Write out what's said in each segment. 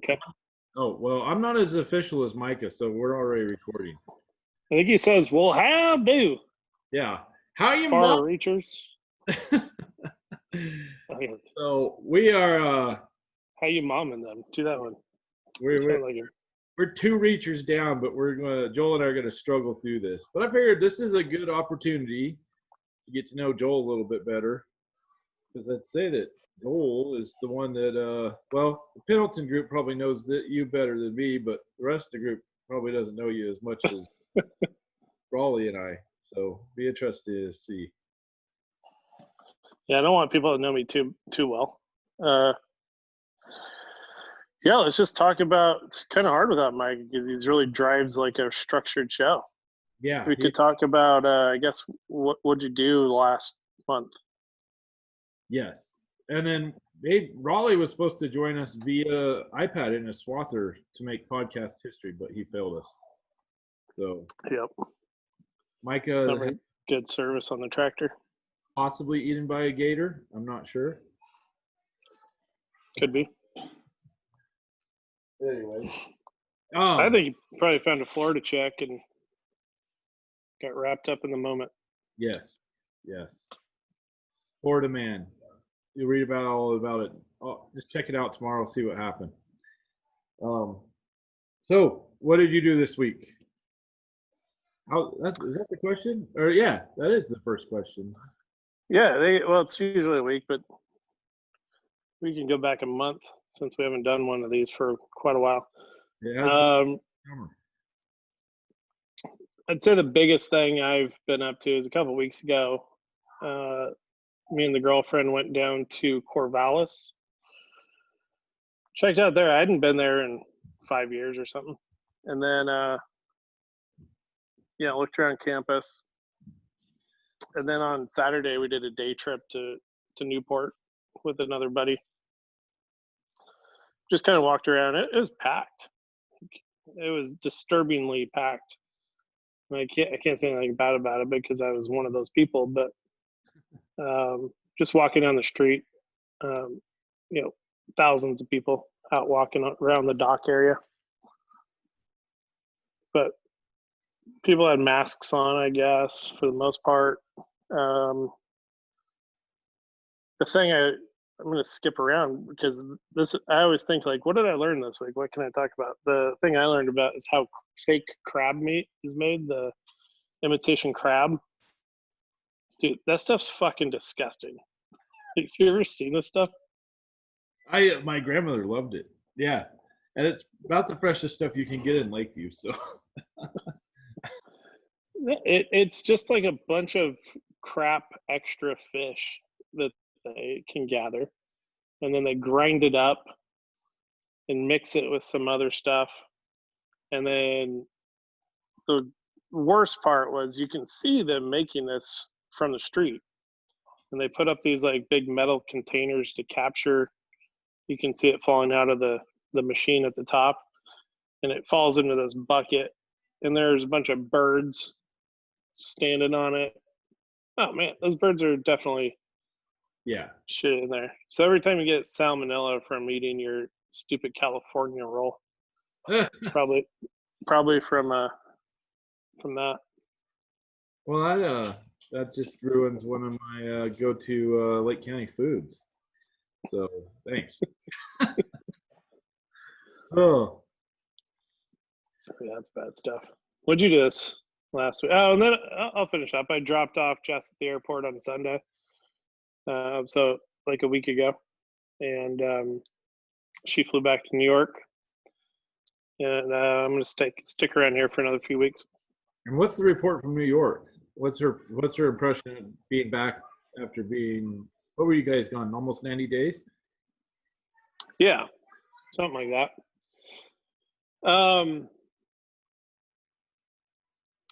Okay. Oh, well, I'm not as official as Micah, so we're already recording. I think he says, well, how do? Yeah. How you Far mom? reachers. Okay. So we are How you momming them? Do that one. we're Sound like him. we're two reachers down, but Joel and I are gonna struggle through this. But I figured this is a good opportunity to get to know Joel a little bit better. Because I'd say that Joel is the one that well, the Pendleton group probably knows that you better than me, but the rest of the group probably doesn't know you as much as Rawley and I. So be interested to see. Yeah, I don't want people to know me too well. Yeah, let's just talk about. It's kind of hard without Mike because he really drives like a structured show. Yeah. We could talk about. I guess what'd you do last month? Yes. And then Raleigh was supposed to join us via iPad in a swather to make podcast history, but he failed us. So Yep. Micah Never good service on the tractor. possibly eaten by a gator. I'm not sure. Could be. Anyways. I think he probably found a Florida check and got wrapped up in the moment. Yes. Florida man. You'll read all about it. Just check it out tomorrow. See what happened. So what did you do this week? Is that the question? Or yeah, that is the first question. Yeah, it's usually a week, but we can go back a month since we haven't done one of these for quite a while. I'd say the biggest thing I've been up to is a couple of weeks ago. Me and the girlfriend went down to Corvallis. Checked out there. I hadn't been there in 5 years or something. And then, looked around campus. And then on Saturday, we did a day trip to Newport with another buddy. Just kind of walked around. It was packed. It was disturbingly packed. I can't say anything bad about it because I was one of those people, but just walking down the street, thousands of people out walking around the dock area. But people had masks on, I guess, for the most part. The thing I'm going to skip around because I always think like, what did I learn this week? What can I talk about? The thing I learned about is how fake crab meat is made, the imitation crab. Dude, that stuff's fucking disgusting. Have you ever seen this stuff? My grandmother loved it. Yeah. And it's about the freshest stuff you can get in Lakeview. So it's just like a bunch of crap extra fish that they can gather. And then they grind it up and mix it with some other stuff. And then the worst part was you can see them making this from the street. And they put up these like big metal containers to capture. You can see it falling out of the machine at the top. And it falls into this bucket. And there's a bunch of birds standing on it. Oh man, those birds are definitely shit in there. So every time you get salmonella from eating your stupid California roll, it's probably from that. Well, that just ruins one of my go-to Lake County foods. So thanks. Oh, yeah, that's bad stuff. What'd you do this last week? Oh, and then I'll finish up. I dropped off Jess at the airport on Sunday, so like a week ago, and she flew back to New York, and I'm gonna stick around here for another few weeks. And what's the report from New York? What's her impression of being back after being? What were you guys gone? Almost 90 days. Yeah, something like that.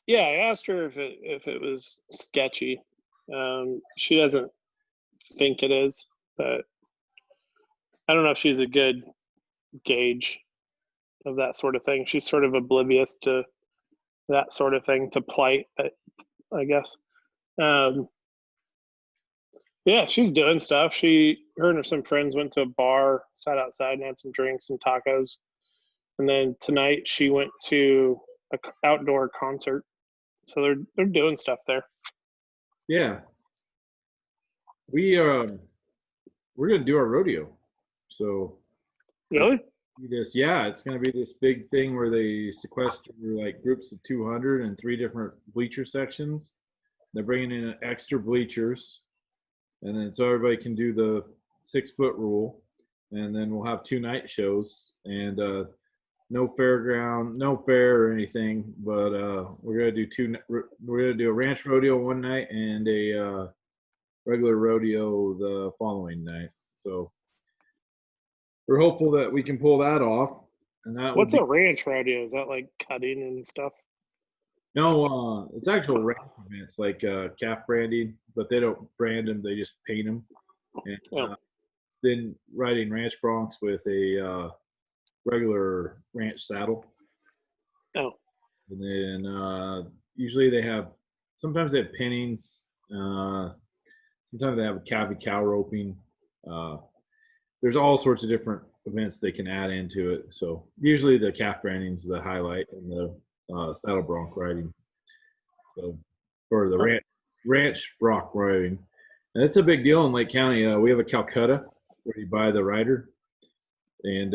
Yeah, I asked her if it was sketchy. She doesn't think it is, but I don't know if she's a good gauge of that sort of thing. She's sort of oblivious to that sort of thing, to plight, I guess. Yeah, Yeah, she's doing stuff. Her and some friends went to a bar, sat outside and had some drinks and tacos. And then tonight she went to a outdoor concert. So they're doing stuff there. Yeah. We're gonna do our rodeo. So Really? yeah, it's gonna be this big thing where they sequester like groups of 200 in 3 different bleacher sections. They're bringing in extra bleachers, and then so everybody can do the 6-foot rule, and then we'll have 2 night shows, and no fair or anything, but we're gonna do a ranch rodeo one night and a regular rodeo the following night. So we're hopeful that we can pull that off. And that What's a ranch rodeo? Is that like cutting and stuff? No, it's actual ranch events like calf branding, but they don't brand them; they just paint them. And then riding ranch broncs with a regular ranch saddle. Oh. And then usually sometimes they have pinnings. Sometimes they have a cow roping. There's all sorts of different events they can add into it. So usually the calf branding is the highlight, and the saddle bronc riding. So, or the ranch bronc riding. And it's a big deal in Lake County. We have a Calcutta where you buy the rider, and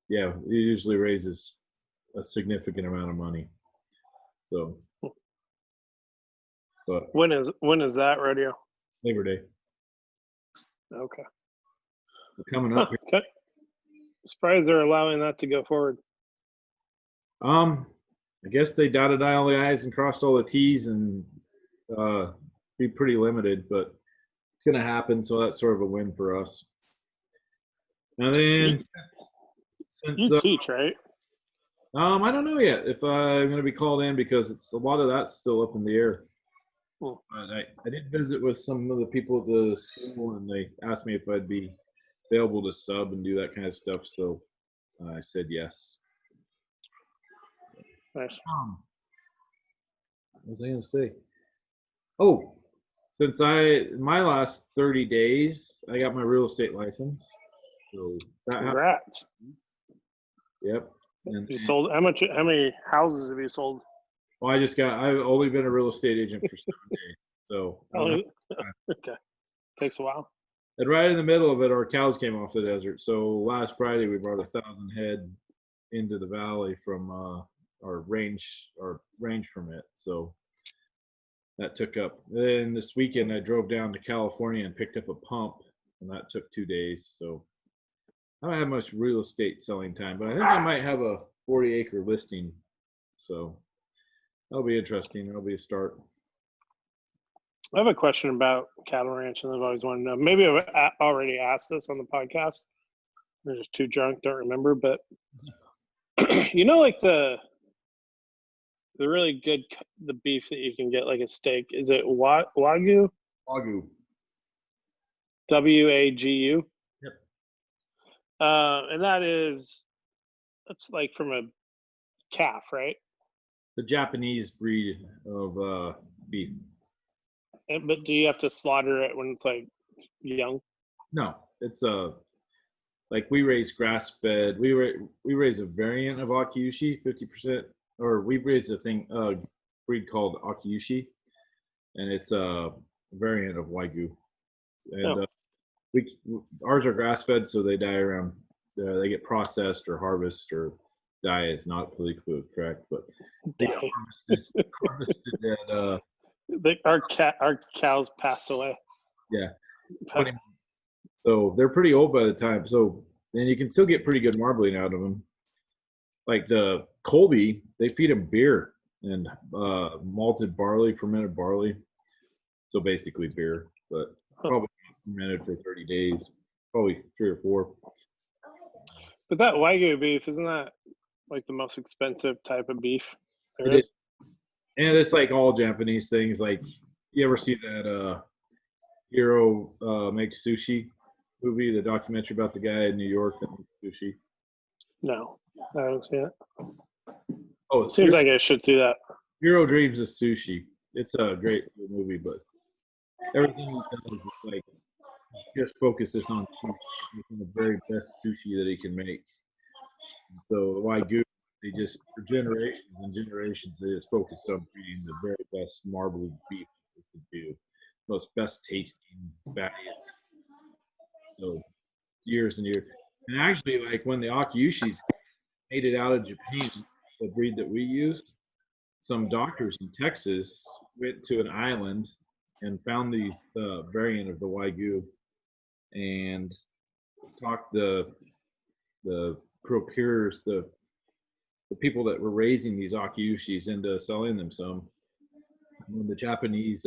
yeah, it usually raises a significant amount of money. So, but when is that rodeo? Labor Day. Okay. We're coming up. Okay. Surprised they're allowing that to go forward. I guess they dotted all the I's and crossed all the T's, and be pretty limited, but it's going to happen. So that's sort of a win for us. And then since you teach, right? I don't know yet if I'm going to be called in, because it's a lot of that's still up in the air. But I did visit with some of the people at the school, and they asked me if I'd be available to sub and do that kind of stuff. So I said yes. Nice. What was I going to say? Oh, since my last 30 days, I got my real estate license. So that Congrats. Yep. And you sold how many houses have you sold? Well, I've only been a real estate agent for 7 days. So okay. Takes a while. And right in the middle of it, our cows came off the desert. So last Friday we brought 1,000 head into the valley from our range permit. So that took up. Then this weekend I drove down to California and picked up a pump, and that took 2 days. So I don't have much real estate selling time, but I think I might have a 40-acre listing. So that'll be interesting. That'll be a start. I have a question about cattle ranch, and I've always wanted to know. Maybe I've already asked this on the podcast. I'm just too drunk, don't remember. But you know, like the really good beef that you can get, like a steak. Is it Wagyu? Wagyu. WAGU. Yep. And that's like from a calf, right? The Japanese breed of beef. But do you have to slaughter it when it's like young? No, it's like we raise grass fed. We raise a variant of Akiushi, 50%, or we raise a breed called Akiushi, and it's a variant of Wagyu. And ours are grass fed, so they die around. They get processed or harvested, or die is not politically correct, but they get harvested at our cows pass away. Yeah. So they're pretty old by the time. So then you can still get pretty good marbling out of them. Like the Colby, they feed them beer and malted barley, fermented barley. So basically beer, but probably fermented for 30 days, probably 3 or 4. But that Wagyu beef, isn't that like the most expensive type of beef there is? Is? And it's like all Japanese things. Like, you ever see that Hiro Makes Sushi movie, the documentary about the guy in New York that makes sushi? No, I haven't seen it. Oh, it seems like I should see that. Hero Dreams of Sushi. It's a great movie, but everything he does is like just focuses on making the very best sushi that he can make. So the Wagyu, they just for generations and generations they just focused on creating the very best marbly beef they could do, most best tasting, fattiest. So years and years, and actually, like when the Akiushis made it out of Japan, the breed that we used, some doctors in Texas went to an island and found these variant of the Wagyu and talked the procurers, the people that were raising these Akiushis into selling them some. When the Japanese,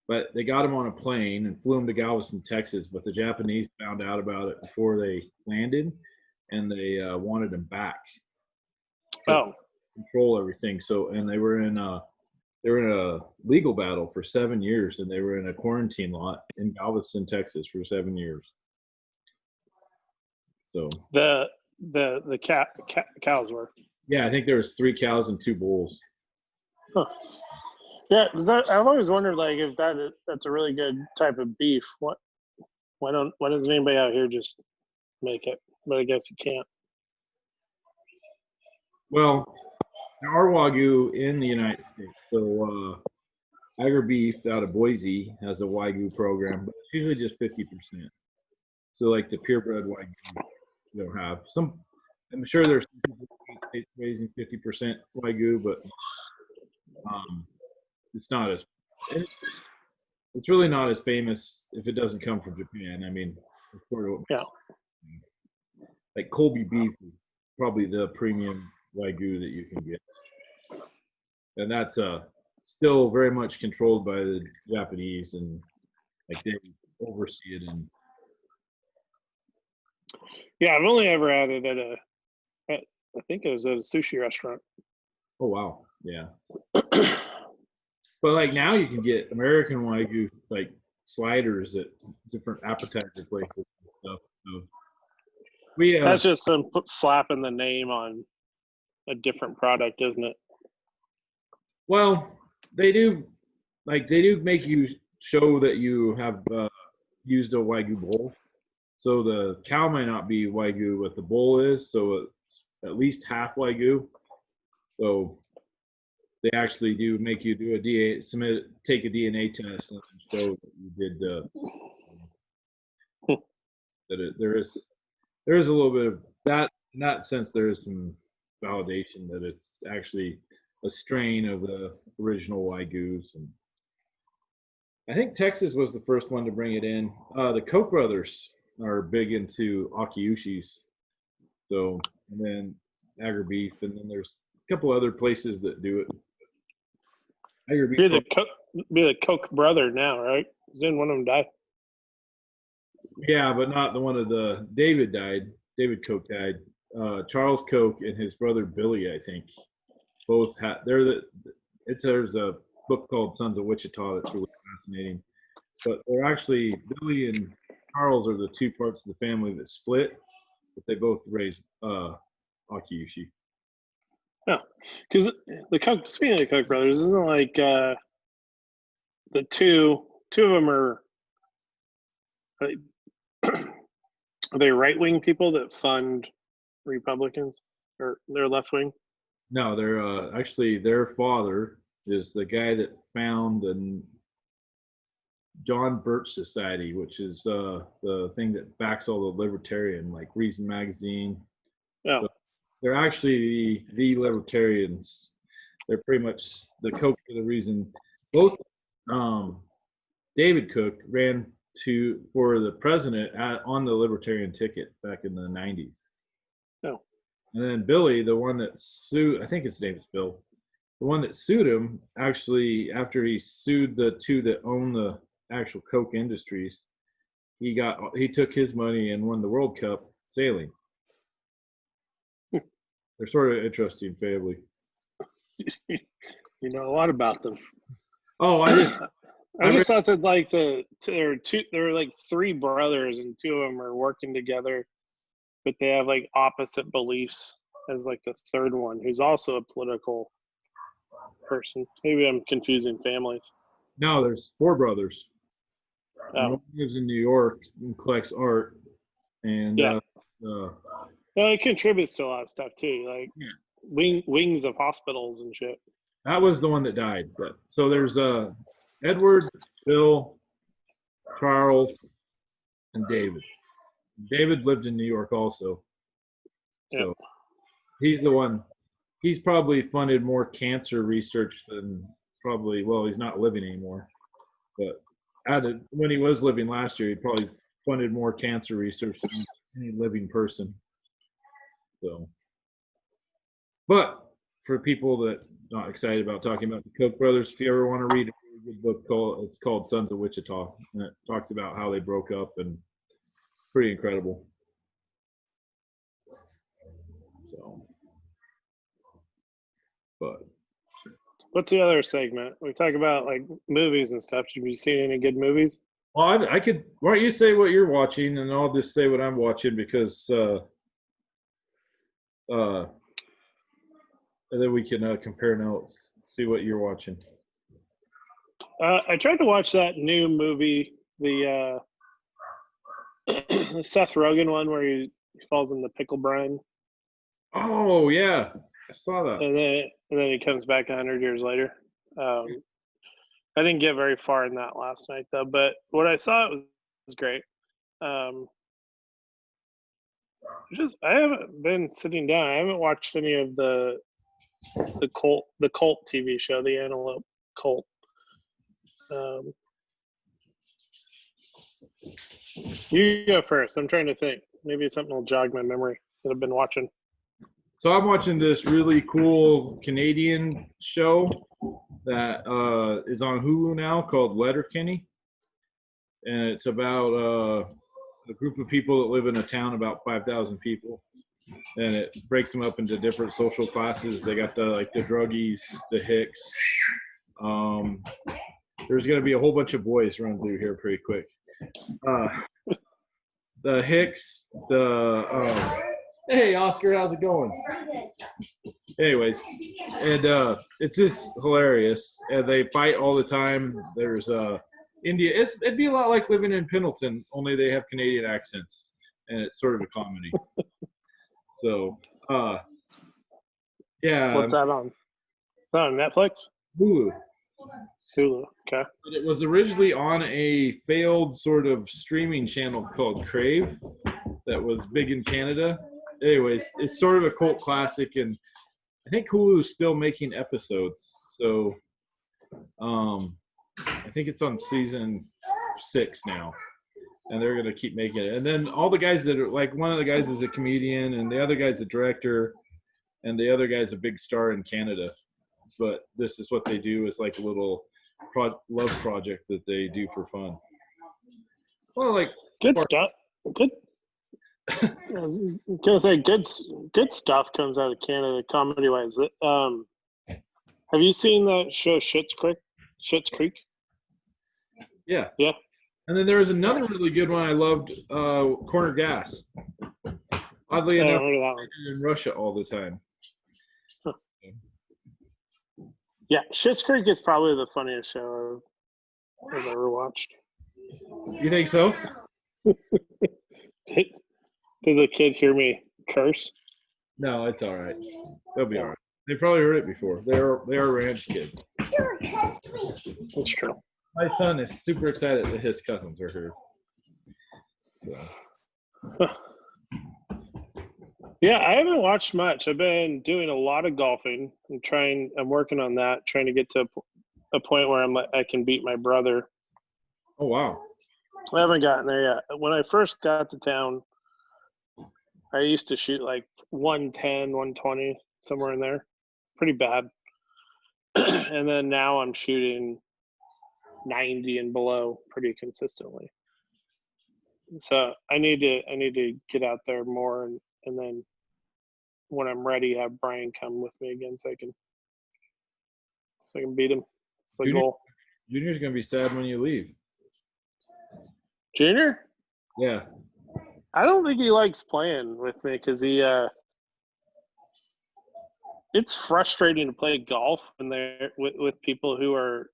but they got them on a plane and flew them to Galveston, Texas. But the Japanese found out about it before they landed, and they wanted them back. Oh, Control everything. So, and they were in a legal battle for 7 years, and they were in a quarantine lot in Galveston, Texas, for 7 years. So the cows were. yeah, I think there was 3 cows and 2 bulls. Huh. Yeah, I've always wondered, like, if that's a really good type of beef. Why doesn't anybody out here just make it? But I guess you can't. Well, there are Wagyu in the United States. So Tiger Beef out of Boise has a Wagyu program, but it's usually just 50%. So like the purebred Wagyu, you don't have some. I'm sure there's some people in the States raising 50% Wagyu, but it's not as. It's really not as famous if it doesn't come from Japan. I mean, Yeah. Like Colby beef is probably the premium Wagyu that you can get, and that's still very much controlled by the Japanese, and like they oversee it. And Yeah, I've only ever had it at I think it was at a sushi restaurant. oh wow, yeah. But like now you can get American Wagyu like sliders at different appetizer places and stuff. So we That's just some slapping the name on a different product, isn't it? well, they do make you show that you have used a Wagyu bowl. So the cow might not be Wagyu, but the bull is. So it's at least half Wagyu. So they actually do make you do take a DNA test and show that you did there is a little bit of that in that sense. There is some validation that it's actually a strain of the original Wagyus, and I think Texas was the first one to bring it in. The Koch brothers are big into Akiushis, so and then Agar beef, and then there's a couple other places that do it. Agar beef. Be the Koch brother now, right? Didn't one of them die? Yeah, but not the one of the David died. David Koch died. Charles Koch and his brother Billy, I think, both had. There's a book called Sons of Wichita that's really fascinating. But they're actually Billy and Charles are the 2 parts of the family that split, but they both raise Akiushi. No, because speaking of the Koch brothers, isn't like the two of them are they right wing people that fund Republicans, or they're left wing? No, they're actually their father is the guy that found the John Birch Society, which is the thing that backs all the libertarian, like Reason Magazine. Oh. So they're actually the libertarians. They're pretty much the Koch for the reason. Both David Koch ran for the president on the libertarian ticket back in the 90s. Oh. And then Billy, the one that sued, I think his name's Bill, the one that sued him, actually, after he sued the 2 that own the actual Koch Industries, he took his money and won the World Cup sailing. They're sort of interesting family. You know a lot about them. Oh, I just thought that like there were like 3 brothers and 2 of them are working together, but they have like opposite beliefs as like the 3rd one, who's also a political person. Maybe I'm confusing families. No, there's 4 brothers. He lives in New York and collects art, and yeah. Well, it contributes to a lot of stuff too, like wings of hospitals and shit. that was the one that died. But so there's Edward, Bill, Charles, and David. David lived in New York also, so he's the one. He's probably funded more cancer research than probably. Well, he's not living anymore, but when he was living last year, he probably funded more cancer research than any living person. So, but for people that not excited about talking about the Koch brothers, if you ever want to read a really good book it's called Sons of Wichita, and it talks about how they broke up, and pretty incredible. So, but what's the other segment? We talk about like movies and stuff. Have you seen any good movies? Well, I could. Why don't you say what you're watching, and I'll just say what I'm watching because, and then we can compare notes. See what you're watching. I tried to watch that new movie, the Seth Rogen one where he falls in the pickle brine. Oh yeah, I saw that. And then he comes back 100 years later. I didn't get very far in that last night though, but what I saw was great. I haven't been sitting down. I haven't watched any of the cult TV show, the Antelope Cult. You go first. I'm trying to think. Maybe something will jog my memory that I've been watching. So I'm watching this really cool Canadian show that is on Hulu now called Letterkenny, and it's about a group of people that live in a town about 5,000 people, and it breaks them up into different social classes. They got the druggies, the hicks. There's going to be a whole bunch of boys run through here pretty quick. The hicks, hey Oscar, how's it going? Anyways, and it's just hilarious, and they fight all the time. There's India. It'd be a lot like living in Pendleton, only they have Canadian accents, and it's sort of a comedy. So, yeah. What's that on? Is that on Netflix? Hulu. Hulu. Okay. But it was originally on a failed sort of streaming channel called Crave that was big in Canada. Anyways, it's sort of a cult classic, and I think Hulu is still making episodes. So I think it's on season 6 now, and they're going to keep making it. And then all the guys that are like, one of the guys is a comedian, and the other guy's a director, and the other guy's a big star in Canada. But this is what they do, is like a little love project that they do for fun. Well, like good stuff. Good. I was gonna say good stuff comes out of Canada comedy wise. Have you seen that show Schitt's Creek? Yeah. Yeah. And then there was another really good one I loved, Corner Gas. Oddly enough, in Russia all the time. Huh. Yeah, Schitt's Creek is probably the funniest show I've ever watched. You think so? Did the kid hear me curse? No, it's all right. They'll be all right. They probably heard it before. They are ranch kids. That's true. My son is super excited that his cousins are here. So. Yeah, I haven't watched much. I've been doing a lot of golfing. I'm working on that, trying to get to a point where I can beat my brother. Oh, wow. I haven't gotten there yet. When I first got to town, I used to shoot like 110, 120, somewhere in there. Pretty bad. And then now I'm shooting 90 and below pretty consistently. So I need to get out there more, and then when I'm ready, have Brian come with me again so I can beat him. It's the goal. Junior's gonna be sad when you leave. Junior? Yeah. I don't think he likes playing with me because it's frustrating to play golf when they're with people who are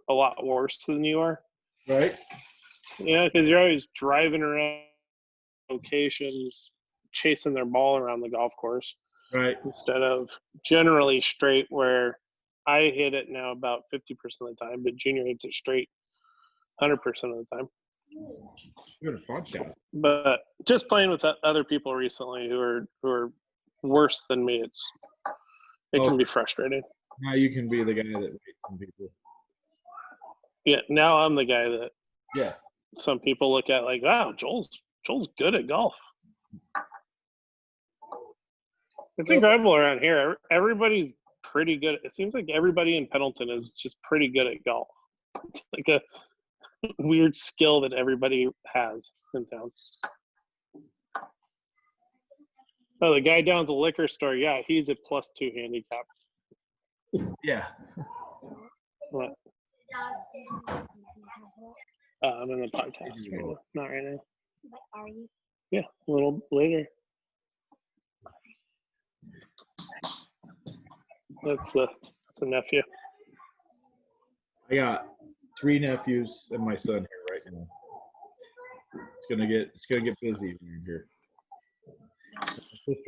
a lot worse than you are. Right. Yeah, because you're always driving around locations, chasing their ball around the golf course. Right. Instead of generally straight, where I hit it now about 50% of the time, but Junior hits it straight 100% of the time. Good podcast. But just playing with other people recently who are worse than me, it can be frustrating. Now you can be the guy that waits on people. Yeah, now I'm the guy that Yeah. some people look at like, wow, Joel's good at golf. It's incredible around here. Everybody's pretty good. It seems like everybody in Pendleton is just pretty good at golf. It's like a weird skill that everybody has in town. Oh, the guy down at the liquor store, yeah, he's a +2 handicap. Yeah. What? I'm in the podcast right now. Not right now. But are you? Yeah, a little later. That's the nephew. I got 3 nephews and my son here right now. It's gonna get busy around here.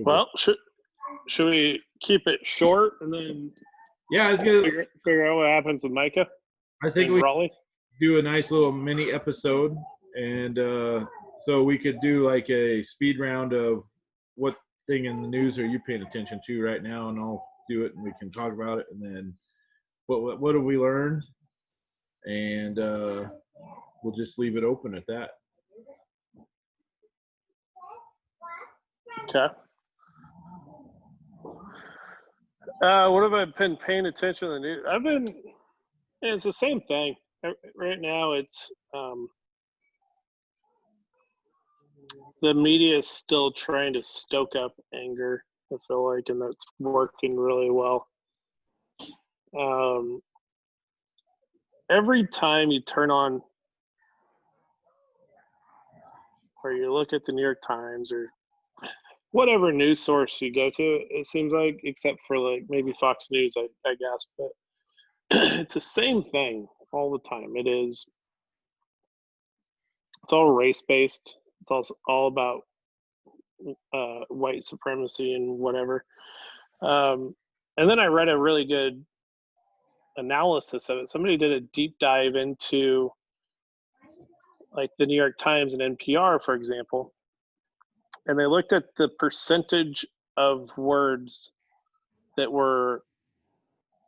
Well, should we keep it short and then yeah, it's gonna figure out what happens with Micah? I think and we Rawley. Do a nice little mini episode, and so we could do like a speed round of what thing in the news are you paying attention to right now, and I'll do it and we can talk about it, and then what have we learned, and we'll just leave it open at that. Okay. What have I been paying attention to the news? It's the same thing. Right now it's the media is still trying to stoke up anger, I feel like, and that's working really well. Every time you turn on or you look at the New York Times or whatever news source you go to, it seems like, except for like maybe Fox News, I guess, but it's the same thing all the time. It's all race-based. It's also all about white supremacy and whatever. And then I read a really good analysis of it. Somebody did a deep dive into like the New York Times and NPR, for example, and they looked at the percentage of words that were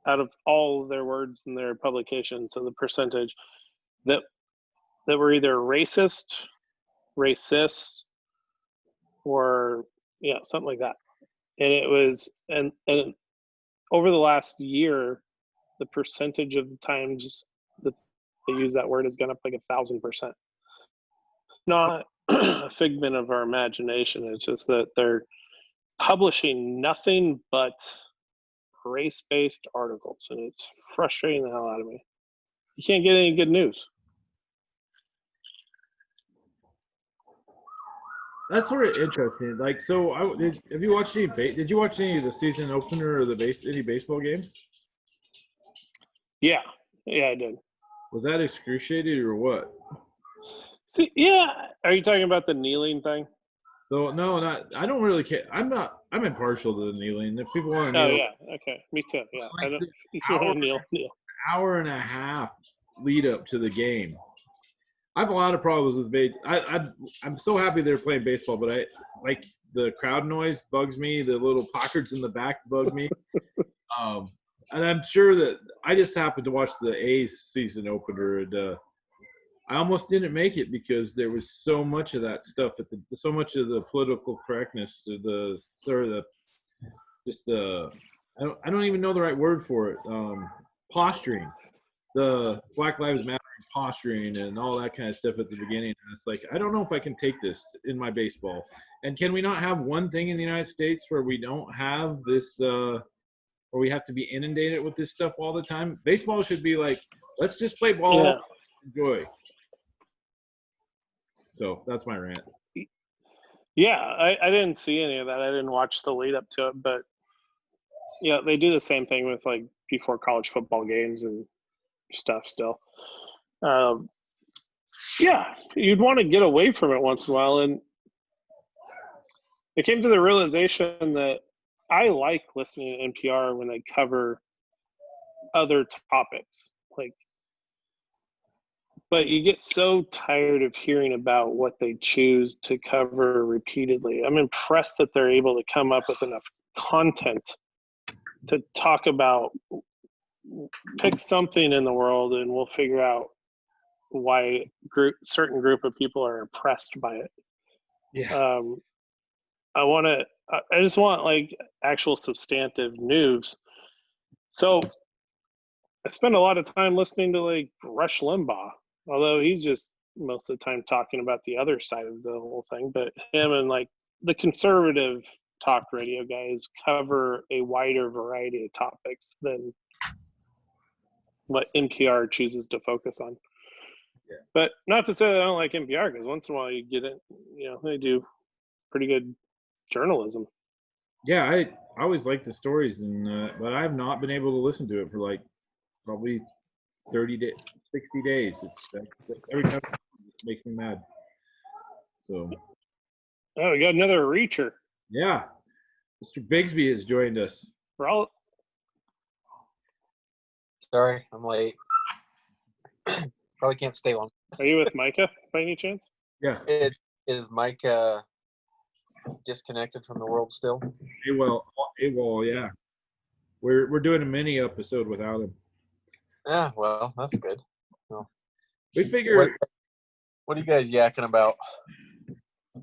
out of all of their words in their publications, so the percentage that were either racist, or something like that. And it was and over the last year, the percentage of the times that they use that word has gone up like 1,000%. Not a figment of our imagination. It's just that they're publishing nothing but race-based articles, and it's frustrating the hell out of me. You can't get any good news. That's sort of interesting. Like, so have you watched did you watch any of the season opener or any baseball games? Yeah, I did. Was that excruciating or what? See, yeah. Are you talking about the kneeling thing? So no, I don't really care. I'm impartial to the kneeling. If people want to kneel. Oh yeah, okay, me too. Yeah, Like I don't. If you want to kneel. Hour and a half lead up to the game. I have a lot of problems with I'm so happy they're playing baseball, but I like the crowd noise bugs me. The little placards in the back bug me. And I'm sure that I just happened to watch the A's season opener, and I almost didn't make it because there was so much of that stuff so much of the political correctness, I don't even know the right word for it. Posturing, the Black Lives Matter posturing and all that kind of stuff at the beginning. And it's like, I don't know if I can take this in my baseball. And can we not have one thing in the United States where we don't have this, where we have to be inundated with this stuff all the time? Baseball should be like, let's just play ball, Yeah. enjoy. So that's my rant. Yeah, I didn't see any of that. I didn't watch the lead up to it, but yeah, they do the same thing with like before college football games and stuff still. Yeah, you'd want to get away from it once in a while. And I came to the realization that I like listening to NPR when they cover other topics. Like, but you get so tired of hearing about what they choose to cover repeatedly. I'm impressed that they're able to come up with enough content to talk about, pick something in the world and we'll figure out why certain group of people are impressed by it. Yeah. I just want like actual substantive news. So I spend a lot of time listening to like Rush Limbaugh, although he's just most of the time talking about the other side of the whole thing. But him and like the conservative talk radio guys cover a wider variety of topics than what NPR chooses to focus on. Yeah. But not to say that I don't like NPR, because once in a while you get it, they do pretty good journalism. Yeah, I always like the stories, but I have not been able to listen to it for like probably 30 days, 60 days. Every time it makes me mad. So. Oh, we got another reacher. Yeah, Mr. Bigsby has joined us. Sorry, I'm late. Probably can't stay long. Are you with Micah by any chance? Yeah. Is Micah disconnected from the world still? AWOL, yeah. We're doing a mini episode without him. Yeah, well, that's good. Well, we figure. What are you guys yakking about?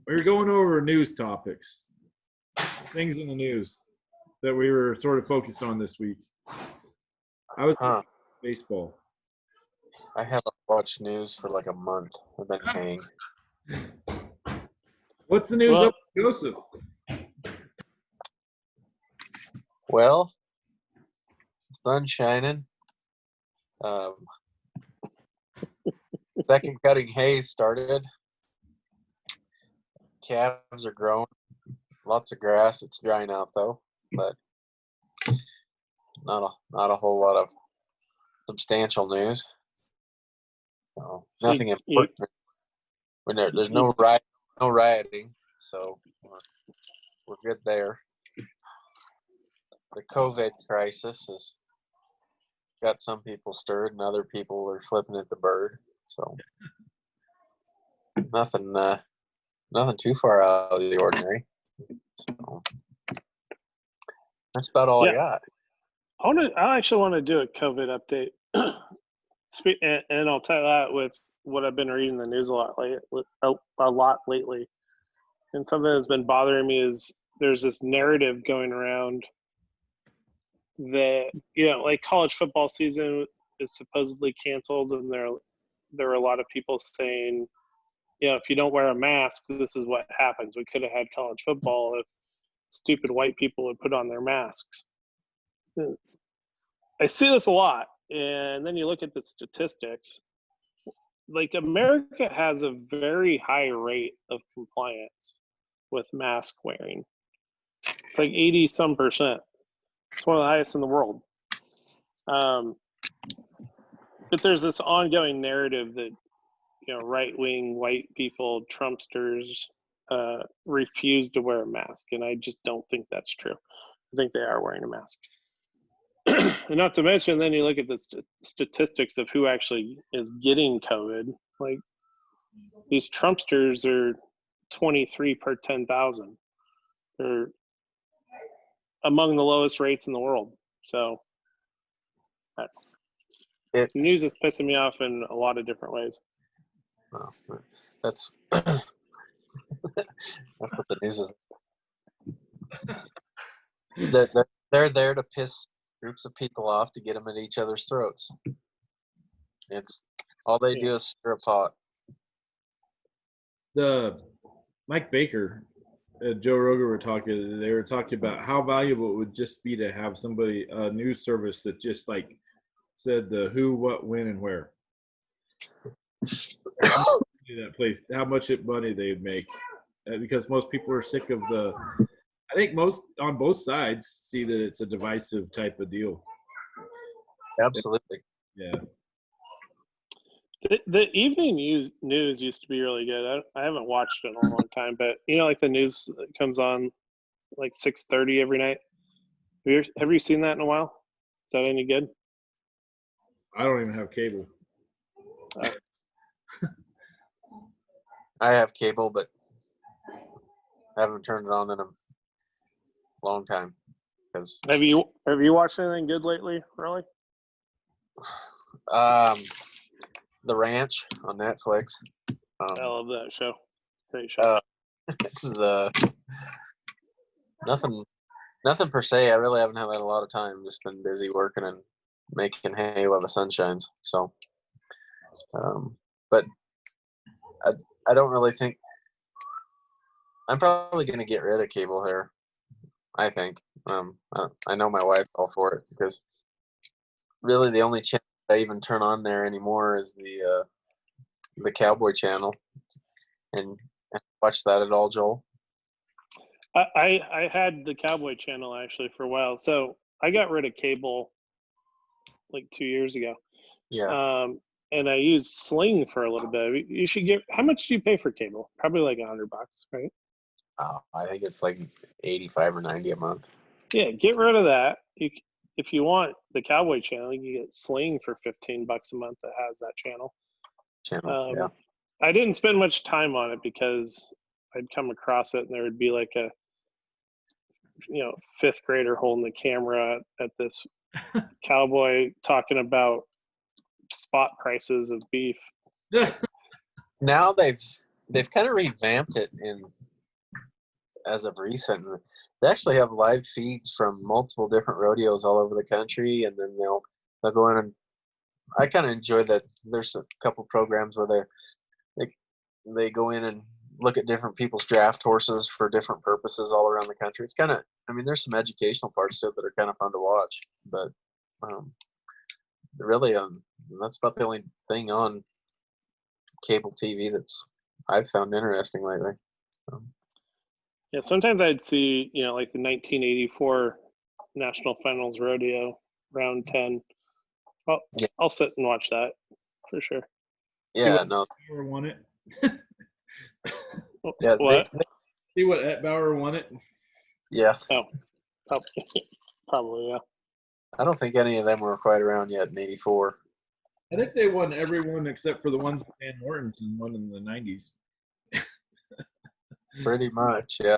We're going over news topics, things in the news that we were sort of focused on this week. I was baseball. I haven't watched news for like a month. I've been hanging. What's the news up with Joseph? Well, sun's shining. Second cutting hay started. Calves are growing. Lots of grass. It's drying out though, but not a whole lot of substantial news. So nothing important. There's no rioting, so we're good there. The COVID crisis has got some people stirred, and other people are flipping at the bird. So nothing too far out of the ordinary. So that's about all I got. I actually want to do a COVID update, and I'll tell you that with what I've been reading the news a lot lately. And something that's been bothering me is there's this narrative going around that like college football season is supposedly canceled, and there are a lot of people saying, if you don't wear a mask, this is what happens. We could have had college football if stupid white people would put on their masks. I see this a lot, and then you look at the statistics. Like America has a very high rate of compliance with mask wearing. It's like 80-some%. It's one of the highest in the world. But there's this ongoing narrative that right-wing white people, Trumpsters, refuse to wear a mask, and I just don't think that's true. I think they are wearing a mask. And not to mention, then you look at the statistics of who actually is getting COVID. Like these Trumpsters are 23 per 10,000. They're among the lowest rates in the world. So the news is pissing me off in a lot of different ways. Well, that's what the news is. They're there to piss groups of people off to get them at each other's throats. It's all they do is stir a pot. The Mike Baker and Joe Rogan were talking. They were talking about how valuable it would just be to have a news service that just like said the who, what, when, and where. That place, how much money they'd make, because most people are sick of the. I think most on both sides see that it's a divisive type of deal. Absolutely. Yeah. The evening news used to be really good. I haven't watched it in a long time, but like the news that comes on like 6:30 every night. Have you seen that in a while? Is that any good? I don't even have cable. I have cable, but I haven't turned it on in a long time. Because have you watched anything good lately, really? The Ranch on Netflix. I love that show. Great show. Nothing per se. I really haven't had a lot of time. Just been busy working and making hay while the sun shines. So, but I don't really think I'm probably going to get rid of cable here. I think. I know my wife all for it because really the only channel I even turn on there anymore is the Cowboy channel, and watch that at all, Joel. I had the Cowboy channel actually for a while, so I got rid of cable like 2 years ago. Yeah. And I used Sling for a little bit. You should get. How much do you pay for cable? Probably like $100, right? I think it's like 85 or 90 a month. Yeah, get rid of that. If you want the Cowboy channel, you can get Sling for $15 a month that has that channel. Yeah. I didn't spend much time on it because I'd come across it and there would be like a fifth grader holding the camera at this cowboy talking about spot prices of beef. Now they've kind of revamped it as of recent. They actually have live feeds from multiple different rodeos all over the country, and then they'll go in, and I kind of enjoy that. There's a couple programs where they go in and look at different people's draft horses for different purposes all around the country. It's kind of, there's some educational parts to it that are kind of fun to watch, but really, that's about the only thing on cable TV that's I've found interesting lately. Yeah, sometimes I'd see, like the 1984 National Finals Rodeo, round 10. Well, yeah. I'll sit and watch that for sure. Yeah, no. Bauer won it. Yeah, what? See what Ed Bauer won it? Yeah. Oh, probably, yeah. I don't think any of them were quite around yet in '84. I think they won every one except for the ones that Dan Mortensen won in the '90s. Pretty much, yeah.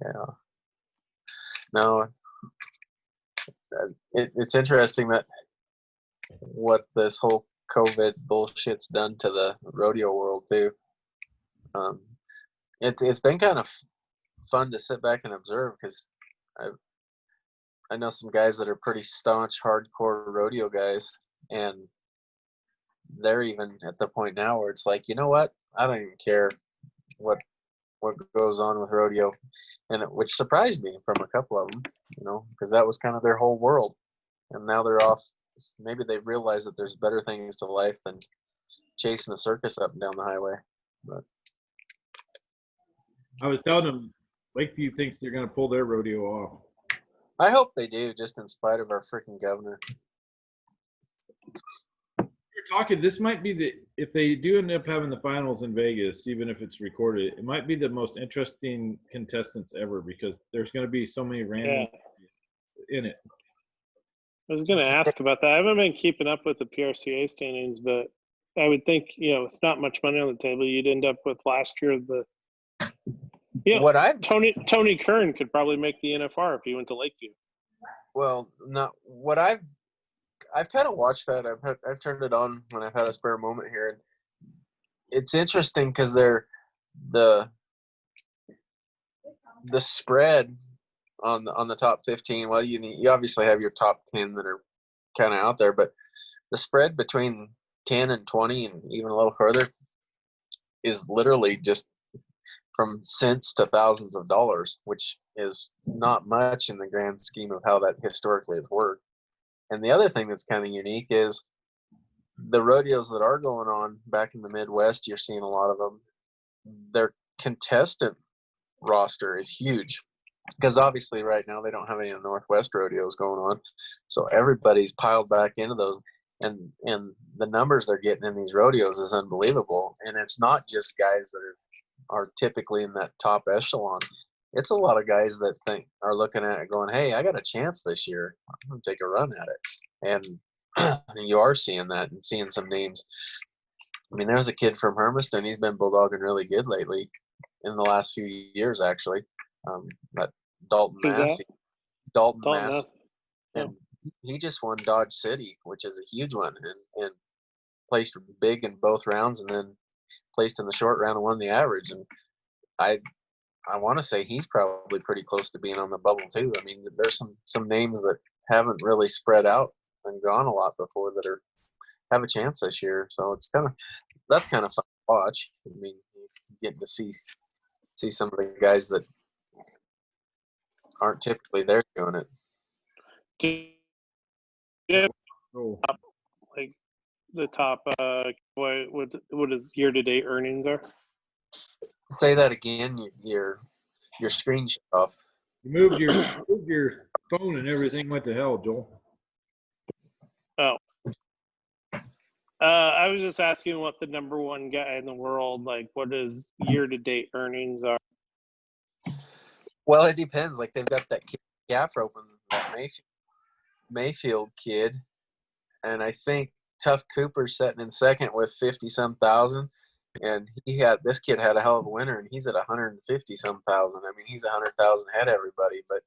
Yeah. No, it's interesting that what this whole COVID bullshit's done to the rodeo world too. It's been kind of fun to sit back and observe because I know some guys that are pretty staunch, hardcore rodeo guys, and they're even at the point now where it's like, you know what? I don't even care what goes on with rodeo, and which surprised me from a couple of them, because that was kind of their whole world, and now they're off. Maybe they realize that there's better things to life than chasing a circus up and down the highway. But I was telling them, Lakeview thinks they're going to pull their rodeo off. I hope they do, just in spite of our freaking governor. You're talking, this might be if they do end up having the finals in Vegas, even if it's recorded, it might be the most interesting contestants ever because there's going to be so many random in it. I was going to ask about that. I haven't been keeping up with the PRCA standings, but I would think, with not much money on the table, you'd end up with last year Tony Kern could probably make the NFR if he went to Lakeview. Well, no, what I've kind of watched that. I've turned it on when I've had a spare moment here, and it's interesting because they're the spread on the top 15. Well, you obviously have your top 10 that are kind of out there, but the spread between 10 and 20 and even a little further is literally just from cents to thousands of dollars, which is not much in the grand scheme of how that historically has worked. And the other thing that's kind of unique is the rodeos that are going on back in the Midwest, you're seeing a lot of them, their contestant roster is huge. Because obviously right now they don't have any of the Northwest rodeos going on. So everybody's piled back into those. and the numbers they're getting in these rodeos is unbelievable. And it's not just guys that are typically in that top echelon. It's a lot of guys that are looking at it going, hey, I got a chance this year. I'm going to take a run at it. And you are seeing that and seeing some names. I mean, there's a kid from Hermiston. He's been bulldogging really good lately in the last few years, actually. That Dalton Who's Massey. that? Dalton Dalton Massey. Massey. And he just won Dodge City, which is a huge one, and placed big in both rounds, and then placed in the short round and won the average. And I want to say he's probably pretty close to being on the bubble too. I mean, there's some names that haven't really spread out and gone a lot before that have a chance this year. So that's kind of fun to watch. I mean, getting to see some of the guys that aren't typically there doing it. Yeah, Oh, like the top. What is year-to-date earnings are? Say that again. Your screen shut off. you moved your phone and everything went to hell, Joel. Oh. I was just asking what the number one guy in the world, like what his year-to-date earnings are. Well, it depends. Like they've got that kid gap roping, that Mayfield kid, and I think Tough Cooper's sitting in second with 50-some thousand, and this kid had a hell of a winter, and he's at 150-some thousand. I mean, he's 100,000 ahead of everybody, but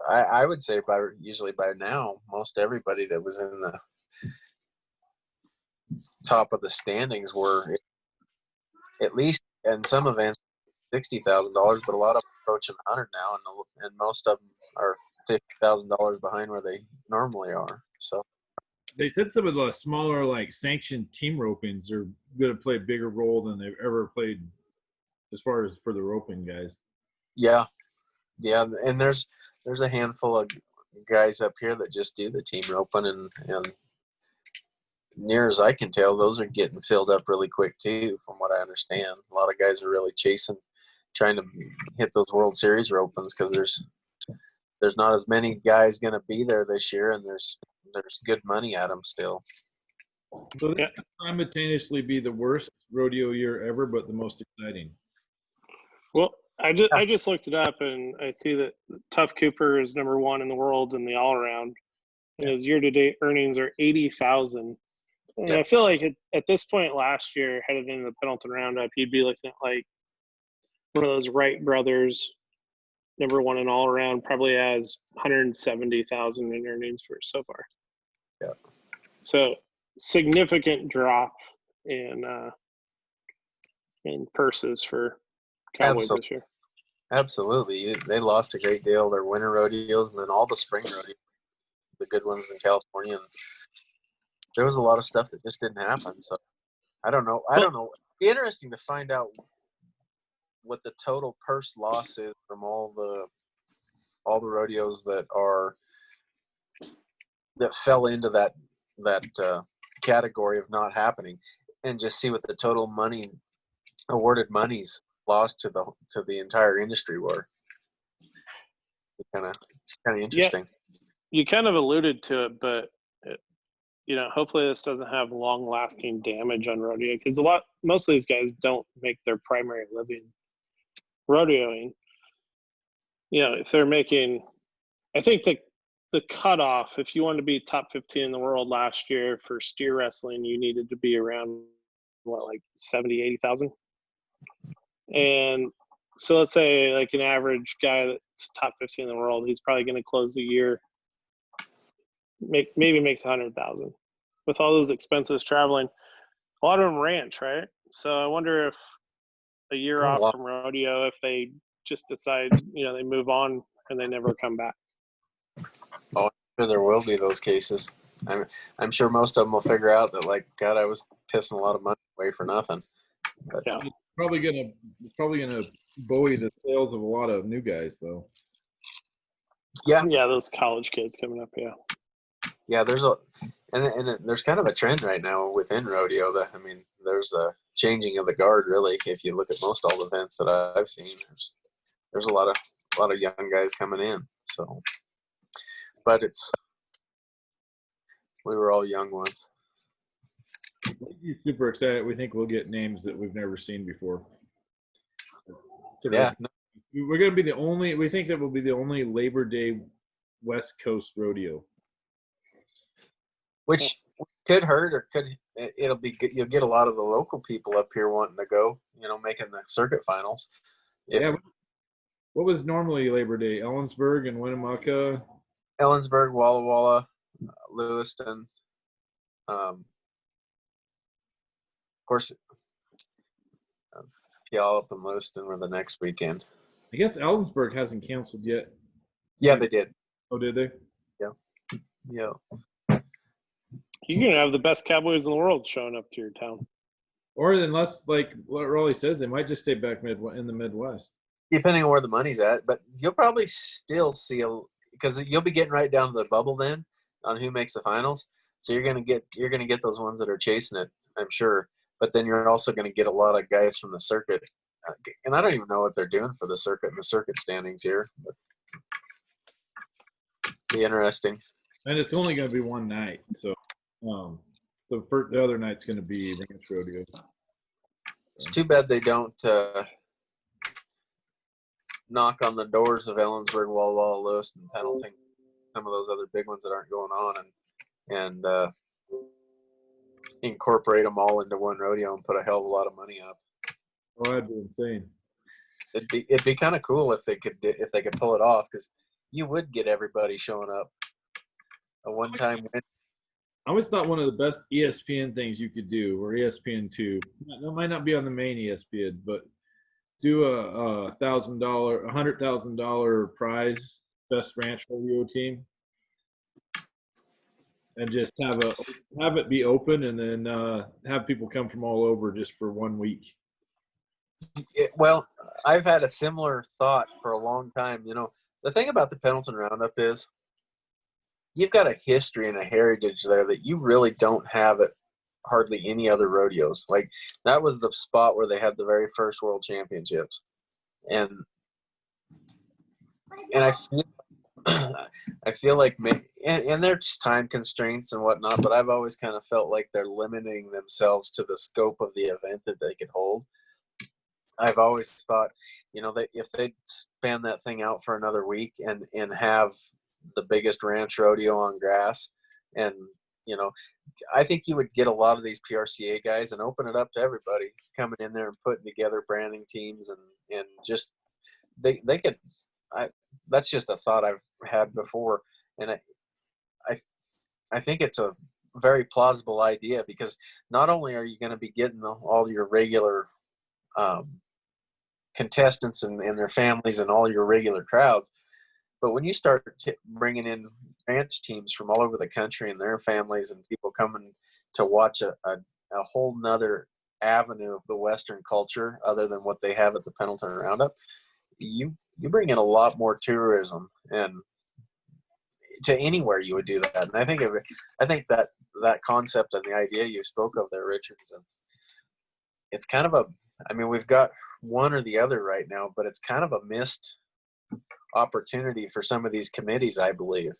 I would say usually by now, most everybody that was in the top of the standings were at least in some events $60,000, but a lot of them approaching 100 now, and most of them are $50,000 behind where they normally are. So They said some of the smaller, like sanctioned team ropings, are going to play a bigger role than they've ever played, as far as for the roping guys. yeah, and there's a handful of guys up here that just do the team roping, and near as I can tell, those are getting filled up really quick too, from what I understand. A lot of guys are really trying to hit those World Series ropings because there's not as many guys going to be there this year, and there's good money at them still. So this could simultaneously be the worst rodeo year ever, but the most exciting. Well, I just looked it up, and I see that Tough Cooper is number one in the world in the all-around, and his year-to-date earnings are $80,000. And I feel like at this point last year, headed into the Pendleton Roundup, you'd be looking at like one of those Wright brothers, number one in all around, probably has 170,000 in earnings for so far. Yeah. So significant drop in purses for Cowboys this year. Absolutely, they lost a great deal of their winter rodeos, and then all the spring rodeos, the good ones in California. And there was a lot of stuff that just didn't happen. So I don't know. It'd be interesting to find out what the total purse loss is from all the rodeos that fell into that category of not happening, and just see what the total awarded monies lost to the entire industry were. Kind of interesting. Yeah, you kind of alluded to it, but hopefully this doesn't have long-lasting damage on rodeo, because most of these guys don't make their primary living rodeoing. If they're making, I think the cutoff, if you wanted to be top 15 in the world last year for steer wrestling, you needed to be around like 70, 80,000. And so let's say like an average guy that's top 15 in the world, he's probably going to close the year, maybe makes 100,000 with all those expenses traveling. A lot of them ranch, right? So I wonder if a year off from rodeo, if they just decide, they move on and they never come back. Oh, I'm sure there will be those cases. I'm sure most of them will figure out that, like, God, I was pissing a lot of money away for nothing. But yeah, it's probably gonna buoy the sales of a lot of new guys, though. Yeah, those college kids coming up. Yeah, there's there's kind of a trend right now within rodeo that, I mean, there's a changing of the guard, really. If you look at most all the events that I've seen, there's a lot of young guys coming in. So, but we were all young ones. We're super excited. We think we'll get names that we've never seen before. Yeah. We're going to be the only, we think that we'll be the only Labor Day West Coast rodeo. Which could hurt or it'll be good. You'll get a lot of the local people up here wanting to go, making the circuit finals. Yeah. What was normally Labor Day? Ellensburg and Winnemucca? Ellensburg, Walla Walla, Lewiston. Of course, Puyallup and Lewiston were the next weekend. I guess Ellensburg hasn't canceled yet. Yeah, they did. Oh, did they? Yeah. Yeah. You're going to have the best cowboys in the world showing up to your town. Or unless, like what Rawley says, they might just stay back in the Midwest. Depending on where the money's at. But you'll probably still see because you'll be getting right down to the bubble then on who makes the finals. So you're gonna get those ones that are chasing it, I'm sure. But then you're also gonna get a lot of guys from the circuit. And I don't even know what they're doing for the circuit and the circuit standings here. But be interesting. And it's only going to be one night, so the other night's going to be Ranch Rodeo. It's too bad they don't knock on the doors of Ellensburg, Walla Walla, Lewiston, Pendleton, some of those other big ones that aren't going on, and incorporate them all into one rodeo and put a hell of a lot of money up. Oh, that'd be insane. It'd be kind of cool if they could pull it off, because you would get everybody showing up. A one-time win. I always thought one of the best ESPN things you could do, or ESPN2, that might not be on the main ESPN, but do a $100,000 prize best ranch rodeo team, and just have it be open, and then have people come from all over just for 1 week. Well, I've had a similar thought for a long time. The thing about the Pendleton Roundup is you've got a history and a heritage there that you really don't have at hardly any other rodeos. Like, that was the spot where they had the very first world championships. And I feel like and there's time constraints and whatnot, but I've always kind of felt like they're limiting themselves to the scope of the event that they could hold. I've always thought, that if they span that thing out for another week and have the biggest ranch rodeo on grass, and I think you would get a lot of these PRCA guys and open it up to everybody coming in there and putting together branding teams, and just they could. That's just a thought I've had before, and I think it's a very plausible idea, because not only are you going to be getting all your regular contestants and their families and all your regular crowds, but when you start bringing in ranch teams from all over the country and their families and people coming to watch a whole nother avenue of the Western culture other than what they have at the Pendleton Roundup, you bring in a lot more tourism, and to anywhere you would do that. And I think that concept and the idea you spoke of there, Richard, it's kind of we've got one or the other right now, but it's kind of a missed opportunity for some of these committees, I believe.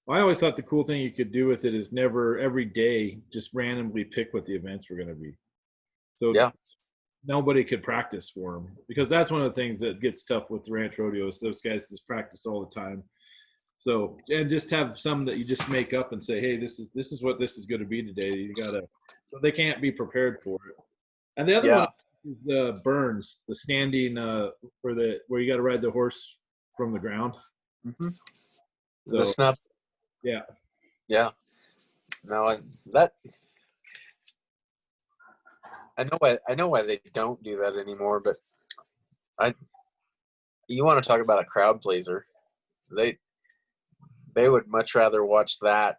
I always thought the cool thing you could do with it is never every day just randomly pick what the events were going to be. So yeah, nobody could practice for them, because that's one of the things that gets tough with the ranch rodeos. Those guys just practice all the time. So, and just have some that you just make up and say, hey, this is what this is going to be today. So they can't be prepared for it. And the other one is the burns, the standing where you got to ride the horse from the ground. Mm-hmm. So, the snap. Yeah. Yeah. No, I know why they don't do that anymore, but you want to talk about a crowd pleaser. They would much rather watch that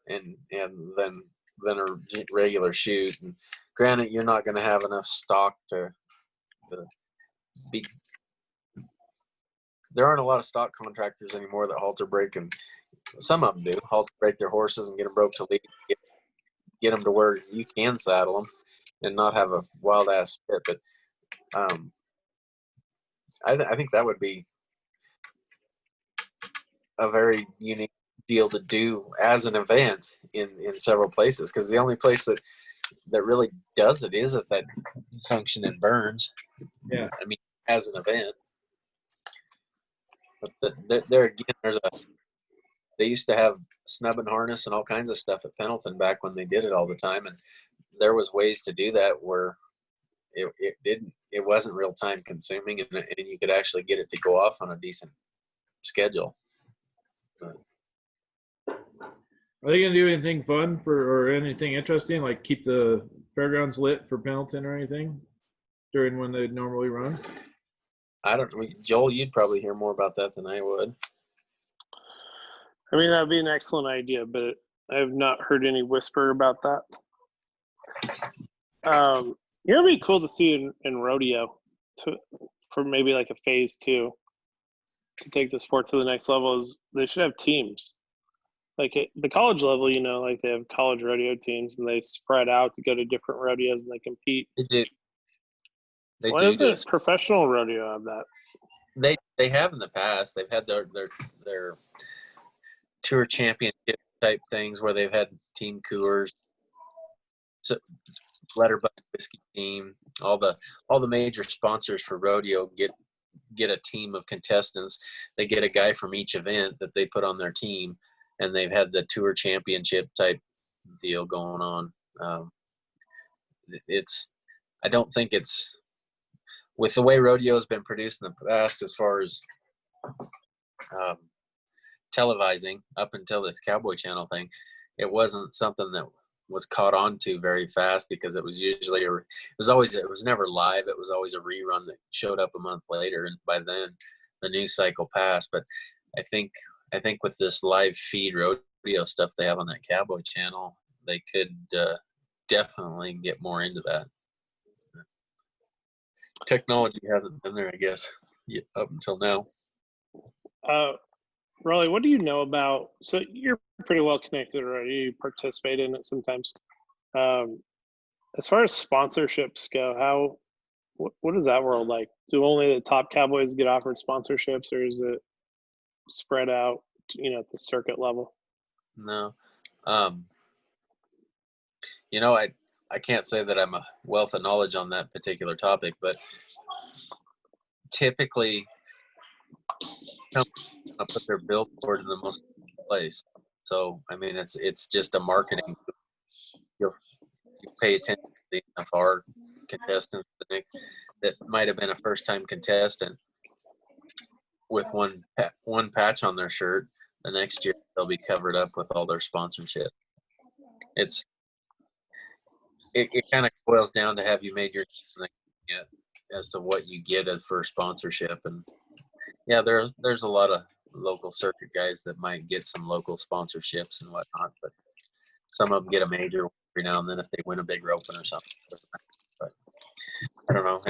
and than a regular shoot. And granted, you're not going to have enough stock to be. There aren't a lot of stock contractors anymore that halter break, and some of them do halter break their horses and get them broke to lead, get them to where you can saddle them and not have a wild ass fit. But I think that would be a very unique deal to do as an event in several places, because the only place that really does it is at that function in Burns. Yeah. I mean, as an event. But there again, they used to have snub and harness and all kinds of stuff at Pendleton back when they did it all the time, and there was ways to do that where it wasn't real time consuming, and you could actually get it to go off on a decent schedule. But, are they going to do anything fun or anything interesting, like keep the fairgrounds lit for Pendleton or anything during when they normally run? I don't know. Joel, you'd probably hear more about that than I would. I mean, that'd be an excellent idea, but I have not heard any whisper about that. It'd be cool to see in rodeo for maybe like a phase 2 to take the sport to the next level. Is they should have teams. Like at the college level, like they have college rodeo teams and they spread out to go to different rodeos and they compete. They do. Why doesn't professional rodeo have that? They have in the past. They've had their tour championship type things where they've had team coors, so Letterbuck whiskey team, all the major sponsors for rodeo get a team of contestants. They get a guy from each event that they put on their team, and they've had the tour championship type deal going on. I don't think it's, with the way rodeo has been produced in the past as far as televising up until this Cowboy Channel thing, it wasn't something that was caught on to very fast, because it was never live. It was always a rerun that showed up a month later, and by then the news cycle passed. But I think with this live feed rodeo stuff they have on that Cowboy Channel, they could definitely get more into that. Technology hasn't been there, I guess, up until now. Rawley, what do you know about? So you're pretty well connected already. You participate in it sometimes. As far as sponsorships go, what is that world like? Do only the top cowboys get offered sponsorships, or is it spread out, at the circuit level? No. I can't say that I'm a wealth of knowledge on that particular topic, but typically companies put their billboard in the most place. So, I mean, it's just a marketing. You pay attention to the NFR contestants that might have been a first-time contestant with one patch on their shirt. The next year they'll be covered up with all their sponsorship. It kind of boils down to, have you made your as to what you get as for sponsorship. And yeah, there's a lot of local circuit guys that might get some local sponsorships and whatnot, but some of them get a major every now and then if they win a big roping or something. But I don't know.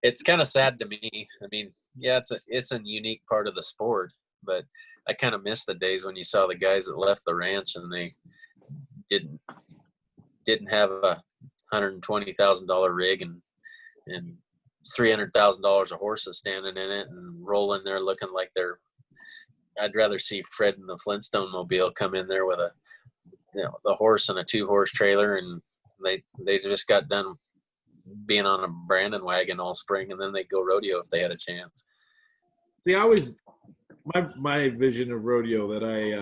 It's kind of sad to me. I mean, yeah, it's a unique part of the sport, but I kind of miss the days when you saw the guys that left the ranch and they didn't have a $120,000 rig and $300,000 of horses standing in it and rolling there looking like they're. I'd rather see Fred and the Flintstone mobile come in there with the horse and a 2-horse trailer, and they just got done being on a Brandon wagon all spring, and then they'd go rodeo if they had a chance. See, my vision of rodeo that I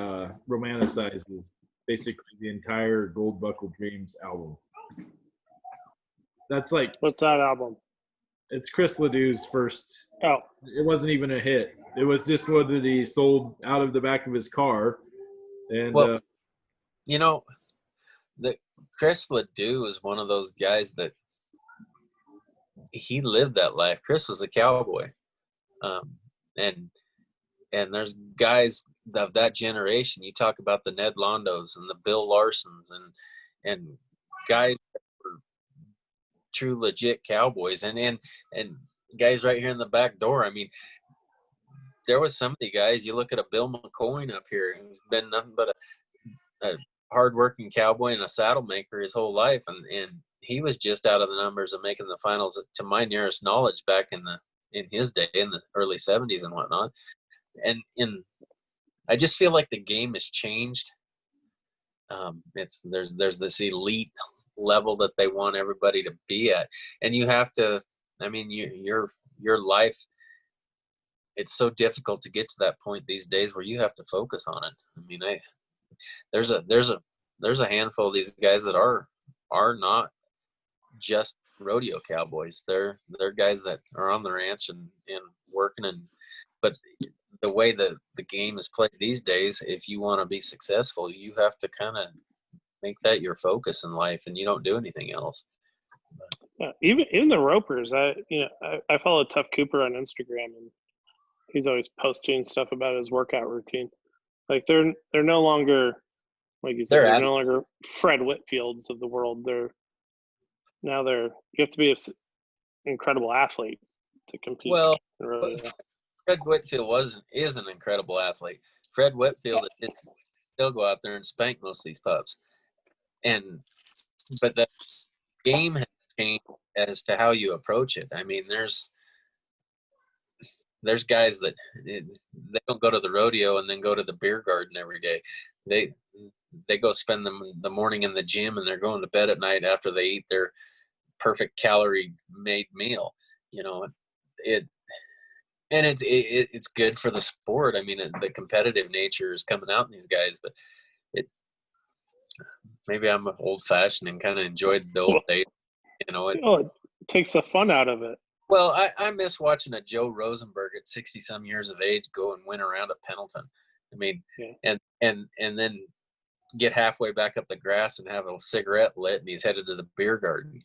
romanticize is basically the entire Gold Buckle Dreams album. That's like, what's that album? It's Chris Ledoux's first. Oh, it wasn't even a hit. It was just one that he sold out of the back of his car. And the Chris Ledoux is one of those guys that he lived that life. Chris was a cowboy, and there's guys of that generation. You talk about the Ned Londos and the Bill Larsons and guys that were true legit cowboys, and guys right here in the back door. I mean, there was some of the guys. You look at a Bill McCoyne up here. He's been nothing but a hardworking cowboy and a saddle maker his whole life, and he was just out of the numbers of making the finals, to my nearest knowledge, back in his day in the early 70s and whatnot. And in I just feel like the game has changed. There's this elite level that they want everybody to be at, and you have to. I mean, your life. It's so difficult to get to that point these days where you have to focus on it. I mean, there's a handful of these guys that are not just rodeo cowboys. They're guys that are on the ranch and working, but the way that the game is played these days, if you want to be successful, you have to kind of make that your focus in life, and you don't do anything else. Yeah, even the ropers. I follow Tough Cooper on Instagram, and he's always posting stuff about his workout routine. Like they're no longer, like you said, they're no longer Fred Whitfields of the world. You have to be an incredible athlete to compete. Well, Fred Whitfield is an incredible athlete. Fred Whitfield did still go out there and spank most of these pups, but the game has changed as to how you approach it. I mean, there's guys that they don't go to the rodeo and then go to the beer garden every day. They go spend the morning in the gym, and they're going to bed at night after they eat their perfect calorie made meal. It's good for the sport. I mean, the competitive nature is coming out in these guys, but maybe I'm old fashioned and kind of enjoyed the old days. It takes the fun out of it. Well, I miss watching a Joe Rosenberg at 60 some years of age go and win around at Pendleton. I mean, and then get halfway back up the grass and have a cigarette lit, and he's headed to the beer garden.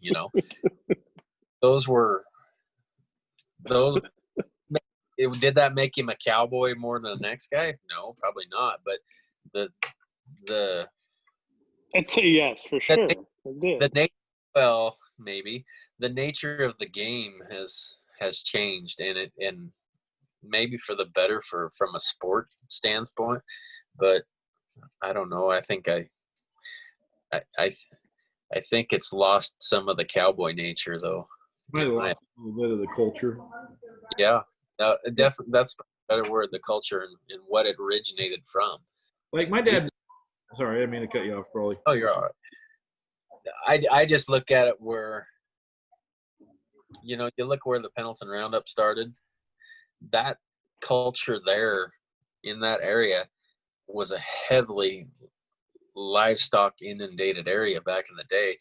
Did that make him a cowboy more than the next guy? No, probably not. But I'd say yes, for sure. Maybe the nature of the game has changed, and maybe for the better from a sport standpoint. But I don't know. I think I think it's lost some of the cowboy nature, though. Might have lost a little bit of the culture. Yeah, definitely. That's a better word. The culture and what it originated from. Like my dad. Sorry, I didn't mean to cut you off, Rawley. Oh, you're all right. I just look at it where, you look where the Pendleton Roundup started. That culture there in that area was a heavily livestock inundated area back in the day.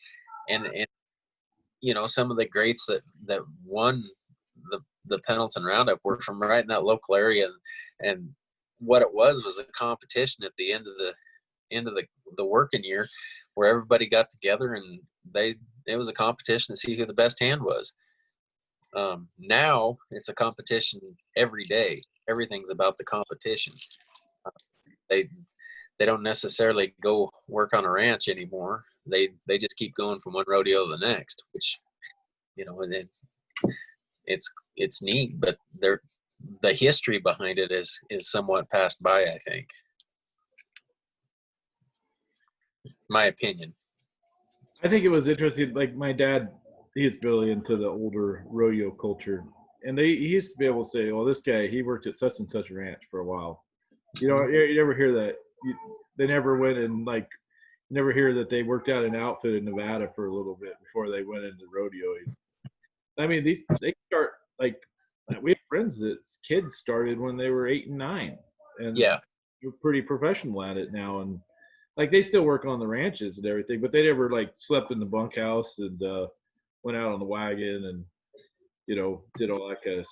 And some of the greats that won the Pendleton Roundup were from right in that local area. And what it was a competition at the end of the working year, where everybody got together and it was a competition to see who the best hand was. Now it's a competition every day. Everything's about the competition. They don't necessarily go work on a ranch anymore. They just keep going from one rodeo to the next, which it's neat, but the history behind it is somewhat passed by, I think. My opinion. I think it was interesting. Like my dad, he's really into the older rodeo culture, and he used to be able to say, "Well, this guy, he worked at such and such ranch for a while." You never hear that. They never went and never hear that they worked out an outfit in Nevada for a little bit before they went into rodeoing. I mean, they start we have friends that's kids started when they were 8 and 9, and they're pretty professional at it now, and they still work on the ranches and everything, but they never slept in the bunkhouse and went out on the wagon and did all that kind of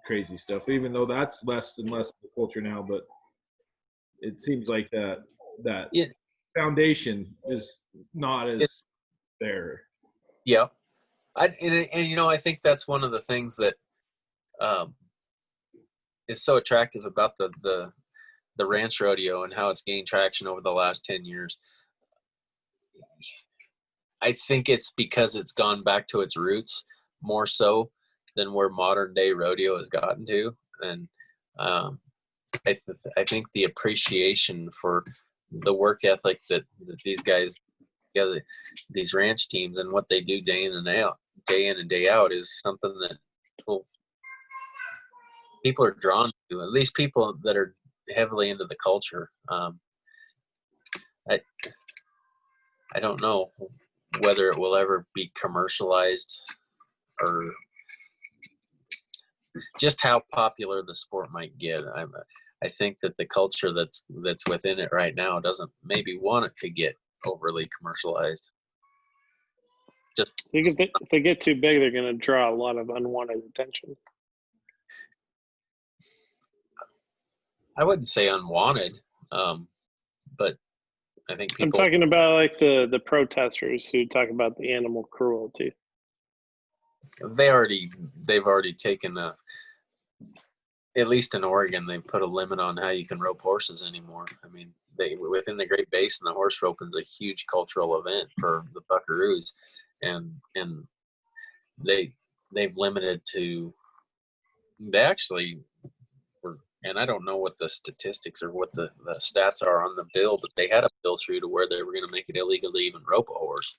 crazy stuff. Even though that's less and less of the culture now, but it seems like that foundation is not as there. Yeah, I think that's one of the things that is so attractive about the ranch rodeo and how it's gained traction over the last 10 years. I think it's because it's gone back to its roots more so than where modern day rodeo has gotten to. And I think the appreciation for the work ethic that these guys, these ranch teams, and what they do day in and day out is something that people are drawn to. At least people that are heavily into the culture. I don't know whether it will ever be commercialized or just how popular the sport might get. I think that the culture that's within it right now doesn't maybe want it to get overly commercialized. Just if they get too big, they're going to draw a lot of unwanted attention. I wouldn't say unwanted, but I think people. I'm talking about like the protesters who talk about the animal cruelty. They've already taken at least in Oregon, they put a limit on how you can rope horses anymore. I mean, within the Great Basin, the horse roping's a huge cultural event for the buckaroos, and they've limited to. They actually were, and I don't know what the statistics or what the stats are on the bill, but they had a bill through to where they were going to make it illegal to even rope a horse.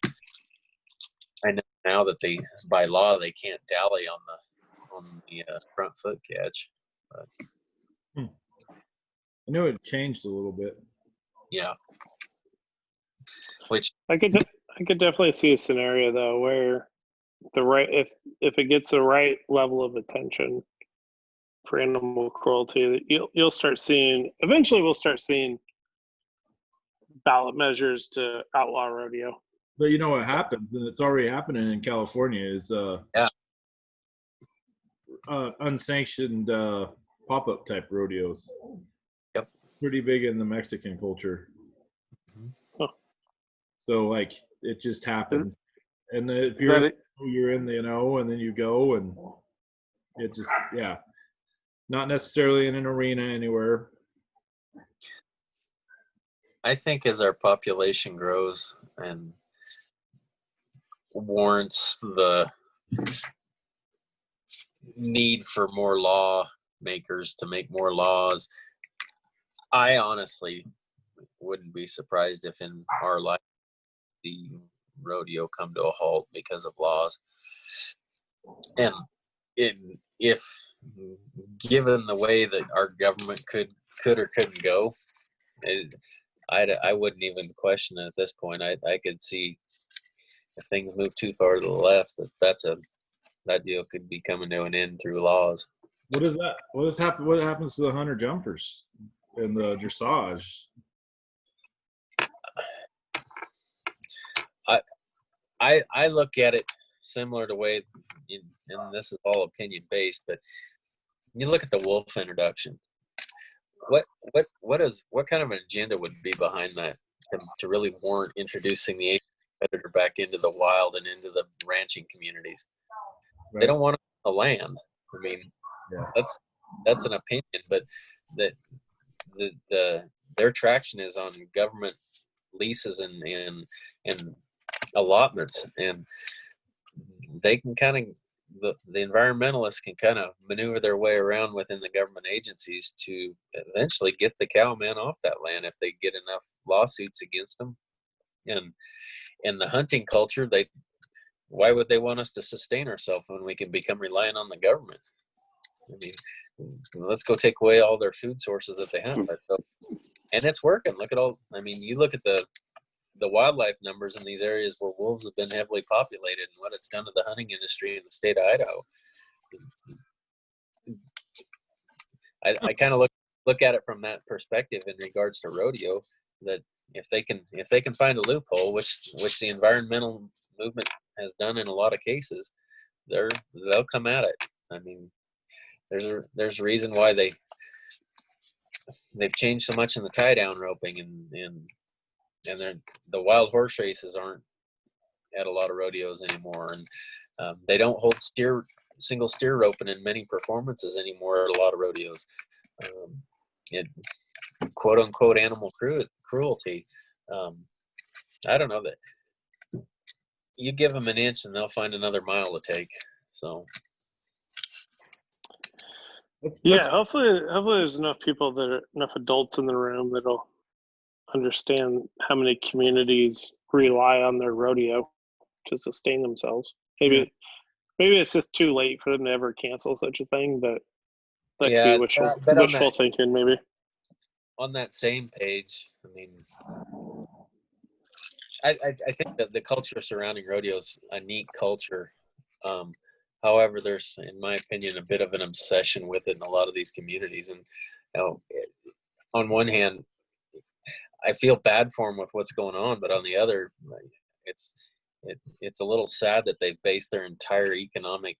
I know now that by law, they can't dally on the front foot catch. But, I know it changed a little bit. Yeah. Which I could definitely see a scenario though where if it gets the right level of attention for animal cruelty, you'll start seeing. Eventually, we'll start seeing ballot measures to outlaw rodeo. But you know what happens, and it's already happening in California, is unsanctioned pop-up type rodeos. Yep. Pretty big in the Mexican culture. Huh. So like it just happens. And if you're in the and then you go and it just not necessarily in an arena anywhere. I think as our population grows and warrants the need for more lawmakers to make more laws, I honestly wouldn't be surprised if in our life the rodeo come to a halt because of laws. And if given the way that our government could or couldn't go, I wouldn't even question it at this point. I could see if things move too far to the left, that deal could be coming to an end through laws. What is that? What happens to the hunter jumpers and the dressage? I look at it similar to way, and this is all opinion based, but you look at the wolf introduction. What kind of an agenda would be behind that to really warrant introducing the Asian predator back into the wild and into the ranching communities? Right. They don't want the land. I mean, that's an opinion, but their traction is on government leases and allotments, and they can kind of the environmentalists can kind of maneuver their way around within the government agencies to eventually get the cowman off that land if they get enough lawsuits against them. And the hunting culture, why would they want us to sustain ourselves when we can become reliant on the government? I mean, let's go take away all their food sources that they have. So, and it's working. Look at you look at the wildlife numbers in these areas where wolves have been heavily populated and what it's done to the hunting industry in the state of Idaho. I kind of look at it from that perspective in regards to rodeo, that if they can find a loophole, which the environmental movement has done in a lot of cases, they'll come at it. I mean, there's a reason why they've changed so much in the tie down roping and the wild horse races aren't at a lot of rodeos anymore, and they don't hold single steer roping in many performances anymore at a lot of rodeos. Quote unquote animal cruelty. I don't know, that you give them an inch and they'll find another mile to take. So hopefully there's enough adults in the room that'll understand how many communities rely on their rodeo to sustain themselves. Maybe it's just too late for them to ever cancel such a thing, but that could be wishful thinking, maybe. on that same page, I mean, I think that the culture surrounding rodeo is a neat culture. However, there's, in my opinion, a bit of an obsession with it in a lot of these communities. And on one hand, I feel bad for them with what's going on, but on the other, it's a little sad that they base their entire economic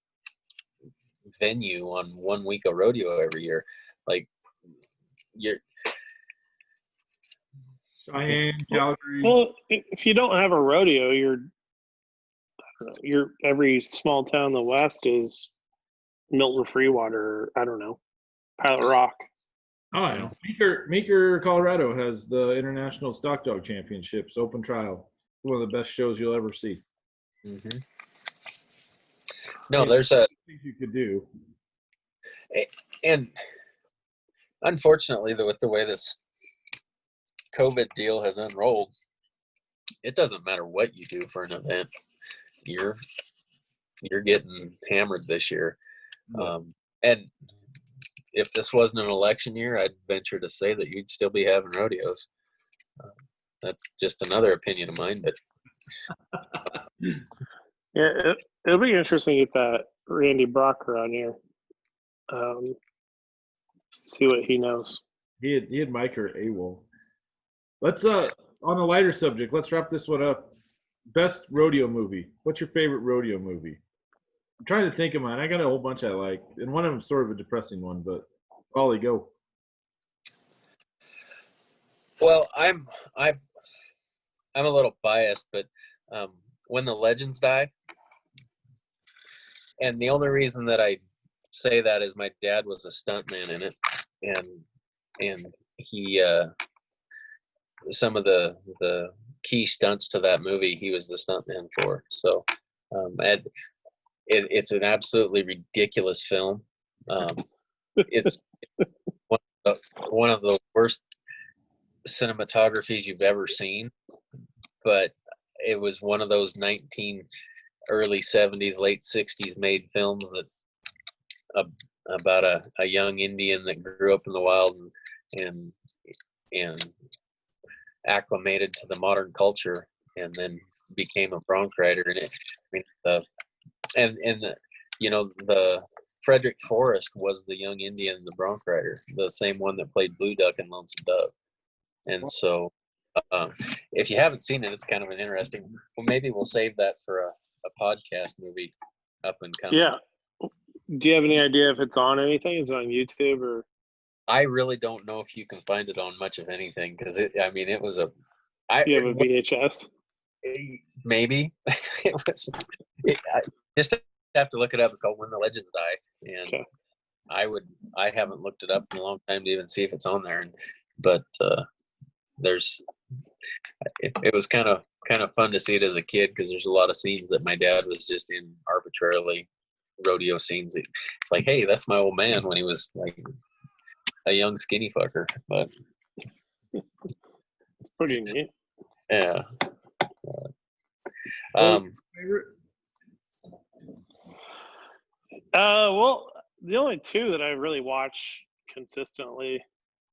venue on 1 week of rodeo every year. Like, you're Cheyenne, Calgary. Well, if you don't have a rodeo, you're every small town in the West is Milton Freewater. I don't know, Pilot Rock. Oh, I know. Meeker, Colorado has the International Stock Dog Championships open trial. One of the best shows you'll ever see. Mm-hmm. No, there's a things you could do, and unfortunately, with the way this COVID deal has unrolled, it doesn't matter what you do for an event, you're getting hammered this year. And if this wasn't an election year, I'd venture to say that you'd still be having rodeos. That's just another opinion of mine, but Yeah, it'll be interesting to get that Randy Brocker on here. See what he knows. He had Micah AWOL. Let's on a lighter subject, let's wrap this one up. Best rodeo movie. What's your favorite rodeo movie? I'm trying to think of mine. I got a whole bunch I like, and one of them is sort of a depressing one, but Rawley, go. well, I'm a little biased, but When the Legends Die, and the only reason that I say that is my dad was a stuntman in it, and he some of the key stunts to that movie he was the stuntman for. So it's an absolutely ridiculous film. It's one of the worst cinematographies you've ever seen, but it was one of those early 70s, late 60s made films that about a young Indian that grew up in the wild and acclimated to the modern culture and then became a bronc rider. And the Frederick Forrest was the young Indian in the bronc rider, the same one that played Blue Duck in Lonesome Dove. And so if you haven't seen it, it's kind of an interesting, well, maybe we'll save that for a podcast movie up and coming. Yeah. Do you have any idea if it's on anything? Is it on YouTube or? I really don't know if you can find it on much of anything because it was a. You have a VHS? Maybe. I just have to look it up. It's called When the Legends Die, and okay. I haven't looked it up in a long time to even see if it's on there, but it was kind of fun to see it as a kid because there's a lot of scenes that my dad was just in arbitrarily, rodeo scenes. It's like, hey, that's my old man when he was like a young skinny fucker. But it's pretty neat. Yeah. Well, the only two that I really watch consistently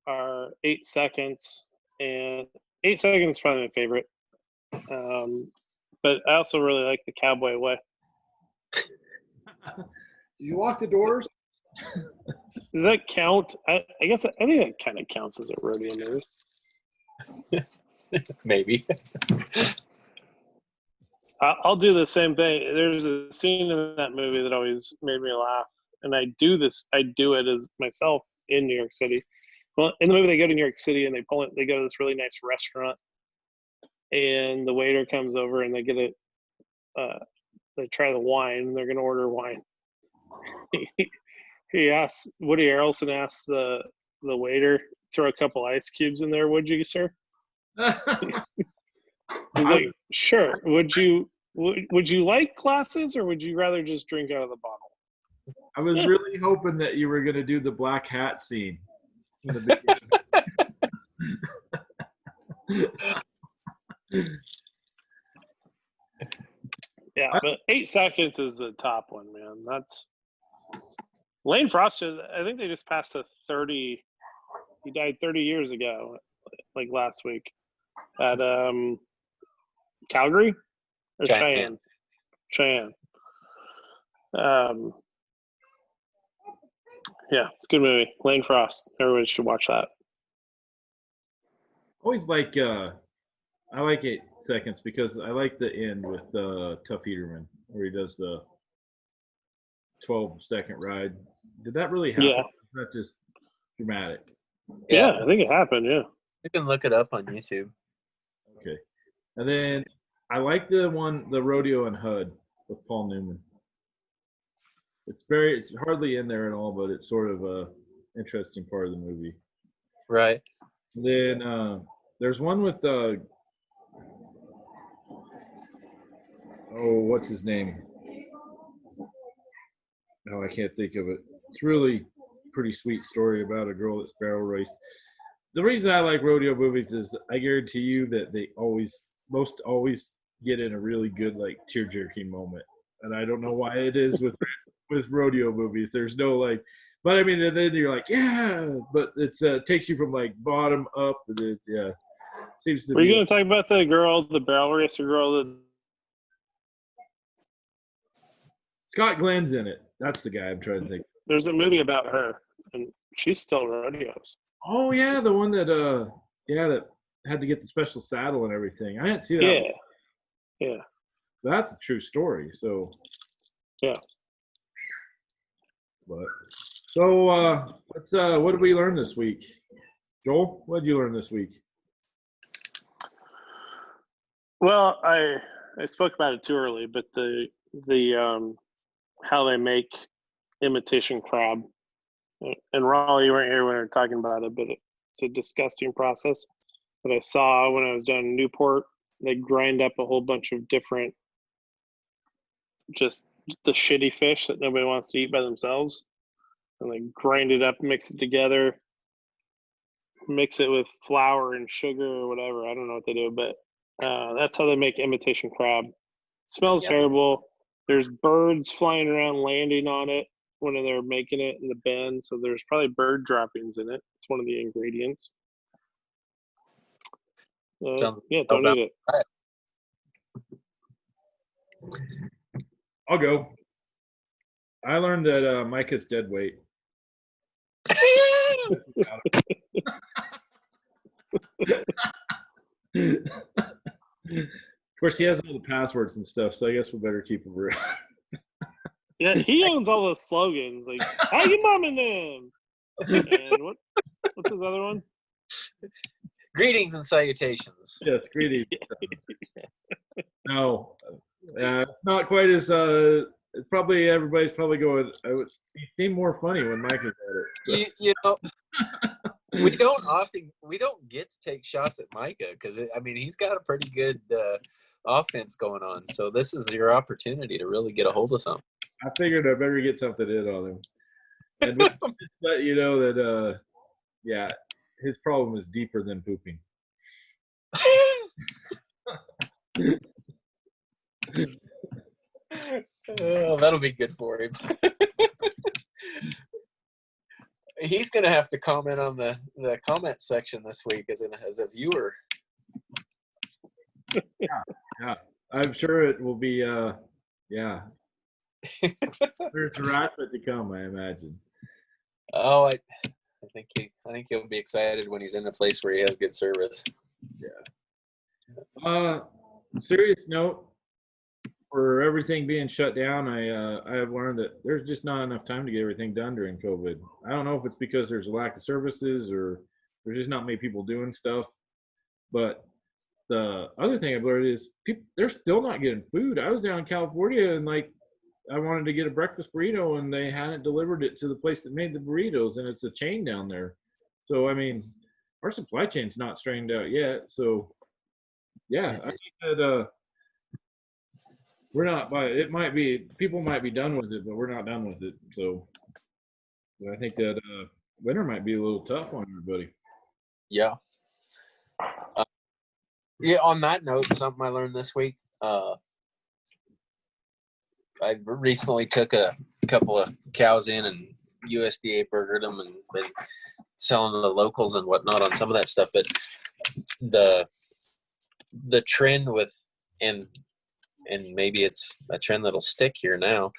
are 8 Seconds, and 8 Seconds is probably my favorite. But I also really like The Cowboy Way. Did you lock the doors? Does that count? I guess I think that kind of counts as a rodeo movie. Maybe. I'll do the same thing. There's a scene in that movie that always made me laugh, and I do it as myself in New York City. Well, in the movie, they go to New York City and they go to this really nice restaurant, and the waiter comes over and they try the wine, and they're going to order wine. Woody Harrelson asks the waiter, throw a couple ice cubes in there, would you, sir? He's like, sure. Would you like glasses, or would you rather just drink out of the bottle? I was really hoping that you were going to do the black hat scene in the beginning. Yeah, but 8 Seconds is the top one, man. That's Lane Frost. I think they just passed a 30 He died 30 years ago, like last week, at Calgary or Cheyenne. Cheyenne. Yeah, it's a good movie. Lane Frost. Everybody should watch that. Always like I like 8 Seconds because I like the end with Tuff Heaterman where he does the 12-second ride. Did that really happen? Yeah. Or is that just dramatic? Yeah, I think it happened. Yeah. You can look it up on YouTube. Okay. And then I like the rodeo in HUD with Paul Newman. It's hardly in there at all, but it's sort of a interesting part of the movie. Right. Then there's one with what's his name? Oh, I can't think of it. It's really pretty sweet story about a girl that's barrel raced. The reason I like rodeo movies is I guarantee you that they most always get in a really good like tear-jerking moment, and I don't know why it is with rodeo movies. There's no like, but I mean, and then you're like, yeah, but it's takes you from like bottom up, and it's seems to. Were you going to talk about the barrel racer girl? Scott Glenn's in it. That's the guy I'm trying to think. There's a movie about her, and she's still rodeos. Oh yeah, the one that that had to get the special saddle and everything. I didn't see that. Yeah, yeah. That's a true story. So yeah. But so let's what did we learn this week? Joel, what did you learn this week? Well, I spoke about it too early, but the how they make imitation crab. And Rawley, you weren't here when we were talking about it, but it's a disgusting process that I saw when I was down in Newport. They grind up a whole bunch of different, just the shitty fish that nobody wants to eat by themselves. And they grind it up, mix it together, mix it with flour and sugar or whatever. I don't know what they do, but that's how they make imitation crab. Smells terrible. There's birds flying around landing on it when they're making it in the bin, so there's probably bird droppings in it. It's one of the ingredients. Don't eat it. I'll go. I learned that Micah's dead weight. Of course, he has all the passwords and stuff, so I guess we better keep him around. Yeah, he owns all those slogans, like "How you mom and them?" And what's his other one? Greetings and salutations. Yes, greetings. No, not quite as. Probably everybody's probably going. He seemed more funny when Mike was at it. So. You know, we don't get to take shots at Micah because he's got a pretty good offense going on. So this is your opportunity to really get a hold of something. I figured I better get something in on him, and just let you know that his problem is deeper than pooping. Oh, that'll be good for him. He's going to have to comment on the comment section this week as a viewer. Yeah. I'm sure it will be, There's harassment to come, I imagine. Oh, I think he'll be excited when he's in a place where he has good service. Yeah. Serious note, for everything being shut down, I have learned that there's just not enough time to get everything done during COVID. I don't know if it's because there's a lack of services or there's just not many people doing stuff. But the other thing I've learned is they're still not getting food. I was down in California and I wanted to get a breakfast burrito and they hadn't delivered it to the place that made the burritos, and it's a chain down there. So our supply chain's not straightened out yet. So I think that we're not. It might be people might be done with it, but we're not done with it. So I think that winter might be a little tough on everybody. Yeah. On that note, something I learned this week. I recently took a couple of cows in and USDA burgered them and been selling to the locals and whatnot on some of that stuff. But the trend with, and maybe it's a trend that'll stick here now.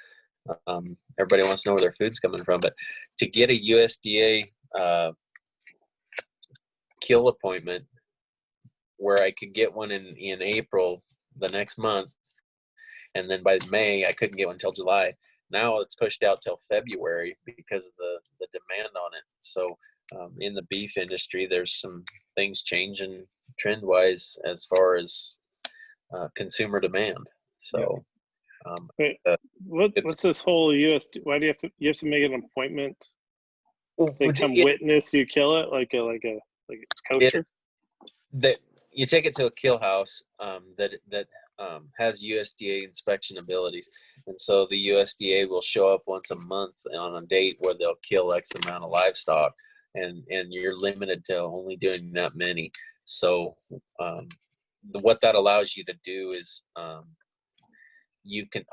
Everybody wants to know where their food's coming from, but to get a USDA kill appointment where I could get one in April the next month, and then by May I couldn't get one until July. Now it's pushed out till February because of the demand on it. So in the beef industry, there's some things changing trend-wise as far as consumer demand. So wait, what's this whole USD? Why do you have to make an appointment? They come witness you kill it like it's kosher. That you take it to a kill house that has USDA inspection abilities, and so the USDA will show up once a month on a date where they'll kill X amount of livestock, and you're limited to only doing that many. So what that allows you to do is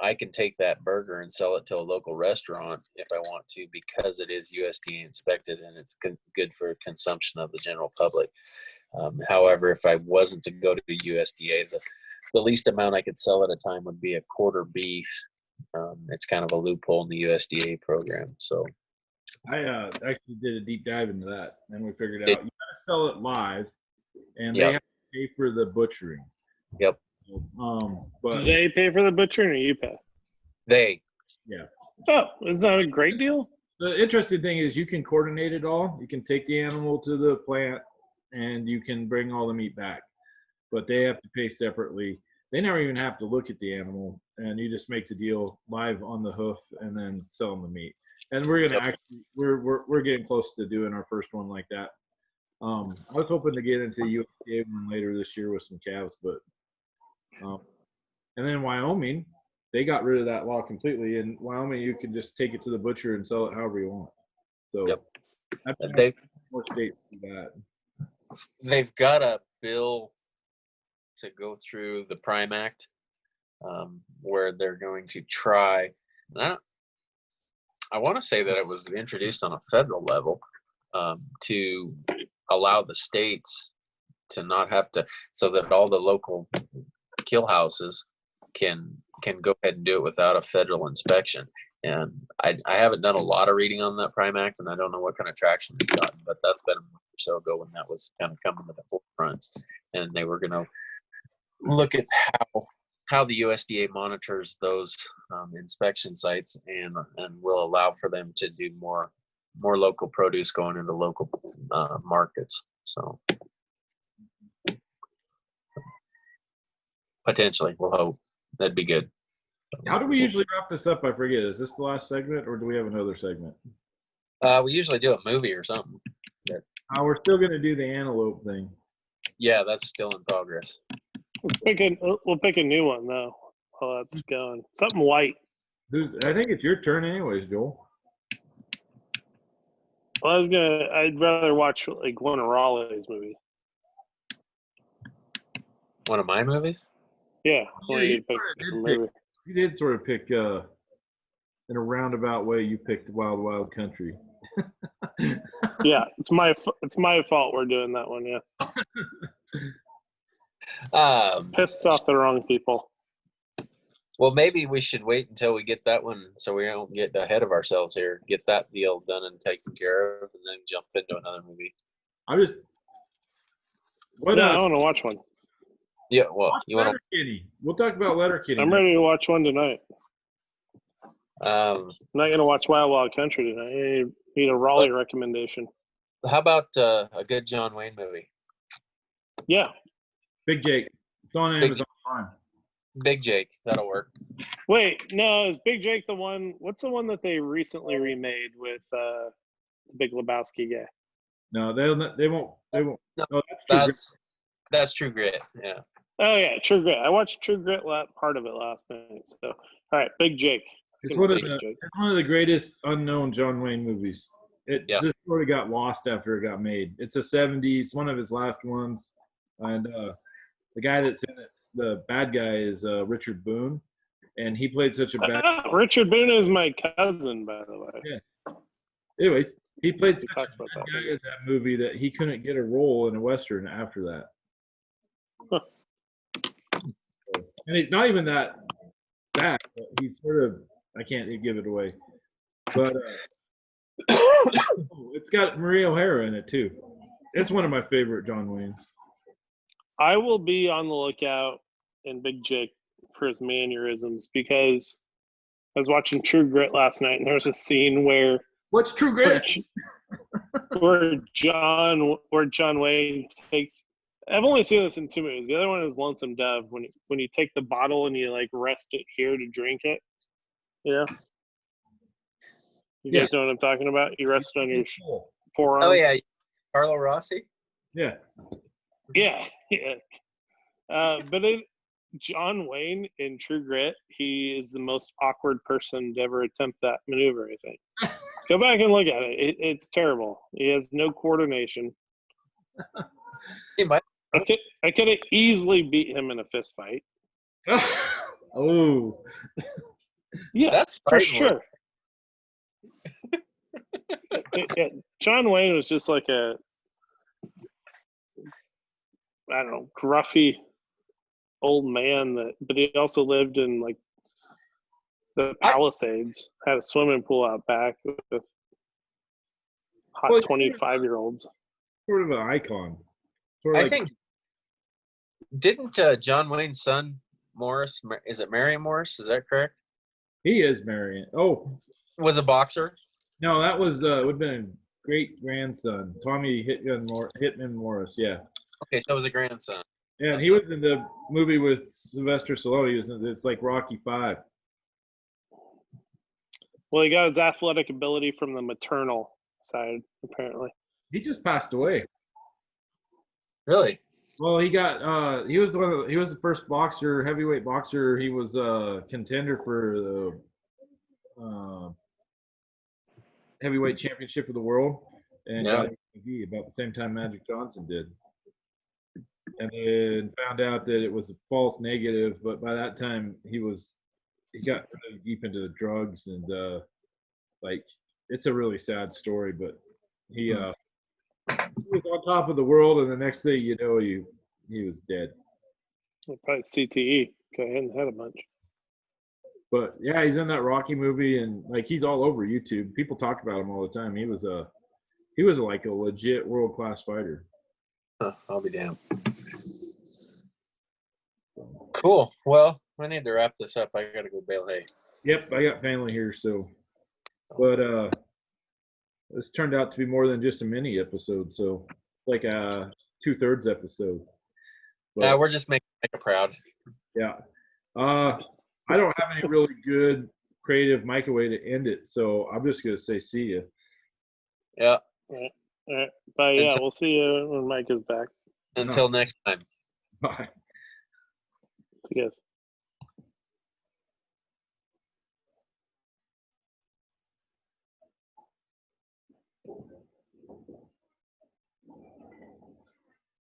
I can take that burger and sell it to a local restaurant if I want to, because it is USDA inspected and it's good for consumption of the general public. However, if I wasn't to go to the USDA, the least amount I could sell at a time would be a quarter beef. It's kind of a loophole in the USDA program. So I actually did a deep dive into that, and we figured out you gotta sell it live, and they have to pay for the butchering. Yep. But they pay for the butchering, or you pay? They. Yeah. Oh, isn't that a great deal? The interesting thing is you can coordinate it all. You can take the animal to the plant, and you can bring all the meat back, but they have to pay separately. They never even have to look at the animal, and you just make the deal live on the hoof and then sell them the meat. And we're gonna we're getting close to doing our first one like that. I was hoping to get into the USDA one later this year with some calves, but and then Wyoming, they got rid of that law completely. In Wyoming, you can just take it to the butcher and sell it however you want. So more states do that. They've got a bill to go through the Prime Act where they're going to try. I want to say that it was introduced on a federal level to allow the states to not have to, so that all the local kill houses can go ahead and do it without a federal inspection. And I haven't done a lot of reading on that Prime Act, and I don't know what kind of traction it's gotten, but that's been a month or so ago when that was kind of coming to the forefront, and they were going to look at how the USDA monitors those inspection sites and will allow for them to do more local produce going into local markets. So potentially, we'll hope. That'd be good. How do we usually wrap this up? I forget. Is this the last segment, or do we have another segment? We usually do a movie or something. We're still going to do the antelope thing. Yeah, that's still in progress. We'll pick a new one though while that's going. Something white. I think it's your turn anyways, Joel. Well, I'd rather watch like one of Rawley's movies. One of my movies? Yeah. You did sort of pick in a roundabout way. You picked Wild Wild Country. Yeah, it's my fault we're doing that one. Yeah. Pissed off the wrong people. Well, maybe we should wait until we get that one, so we don't get ahead of ourselves here. Get that deal done and taken care of, and then jump into another movie. I want to watch one. Yeah, well, you want to? We'll talk about Letterkenny. I'm ready to watch one tonight. I'm not gonna watch Wild Wild Country tonight. I need a Rawley recommendation. How about a good John Wayne movie? Yeah. Big Jake. It's on Amazon Prime. Big Jake. That'll work. Wait, no, is Big Jake the one? What's the one that they recently remade with the Big Lebowski guy? No, they won't. No, that's True Grit. Yeah. Oh yeah, True Grit. I watched True Grit part of it last night. So, all right, Big Jake. It's one of the greatest unknown John Wayne movies. It just sort of got lost after it got made. It's a 70s, one of his last ones, and the guy that's in it, the bad guy, is Richard Boone, and he played such a bad. Richard Boone is my cousin, by the way. Yeah. Anyways, He played We such a talked about good that guy movie. in that movie that he couldn't get a role in a Western after that. Huh. And he's not even that bad. But he's sort of, I can't give it away. But it's got Maria O'Hara in it too. It's one of my favorite John Waynes. I will be on the lookout in Big Jake for his mannerisms because I was watching True Grit last night and there's a scene where What's True Grit? where John Wayne takes. I've only seen this in 2 movies. The other one is Lonesome Dove when you take the bottle and you like rest it here to drink it. Yeah. You guys know what I'm talking about? You rest it on your forearm. Oh yeah, Carlo Rossi. Yeah. Yeah. But John Wayne in True Grit, he is the most awkward person to ever attempt that maneuver, I think. Go back and look at it. It's terrible. He has no coordination. He might. I could have easily beat him in a fist fight. Oh. Yeah, That's for fighting sure. John Wayne was just like a, I don't know, gruffy old man but he also lived in like the Palisades, had a swimming pool out back with hot 25-year-olds. Sort of an icon. I think, didn't John Wayne's son, Morris, is it Marion Morris? Is that correct? He is Marion. Oh. Was a boxer? No, that was would have been a great grandson. Tommy Hitman Morris, yeah. Okay, so it was a grandson. Yeah, and he was in the movie with Sylvester Stallone. It's like Rocky V. Well, he got his athletic ability from the maternal side, apparently. He just passed away. Really? Well, he was the first boxer, heavyweight boxer. He was a contender for the heavyweight championship of the world, and got MVP about the same time Magic Johnson did. And then found out that it was a false negative, but by that time he got really deep into the drugs and like it's a really sad story, but he was on top of the world, and the next thing you know, he was dead. Probably CTE. Got hit in the head a bunch. But yeah, he's in that Rocky movie, and like he's all over YouTube. People talk about him all the time. He was like a legit world class fighter. Huh, I'll be damned. Cool. Well, I need to wrap this up. I gotta go bale hay. Yep, I got family here, so. But this turned out to be more than just a mini episode, so like a 2/3 episode. But, we're just making Micah proud. Yeah. I don't have any really good creative Micah way to end it, so I'm just gonna say see ya. Yeah. All right. But yeah, we'll see you when Mike is back. Until next time. Bye. See you guys.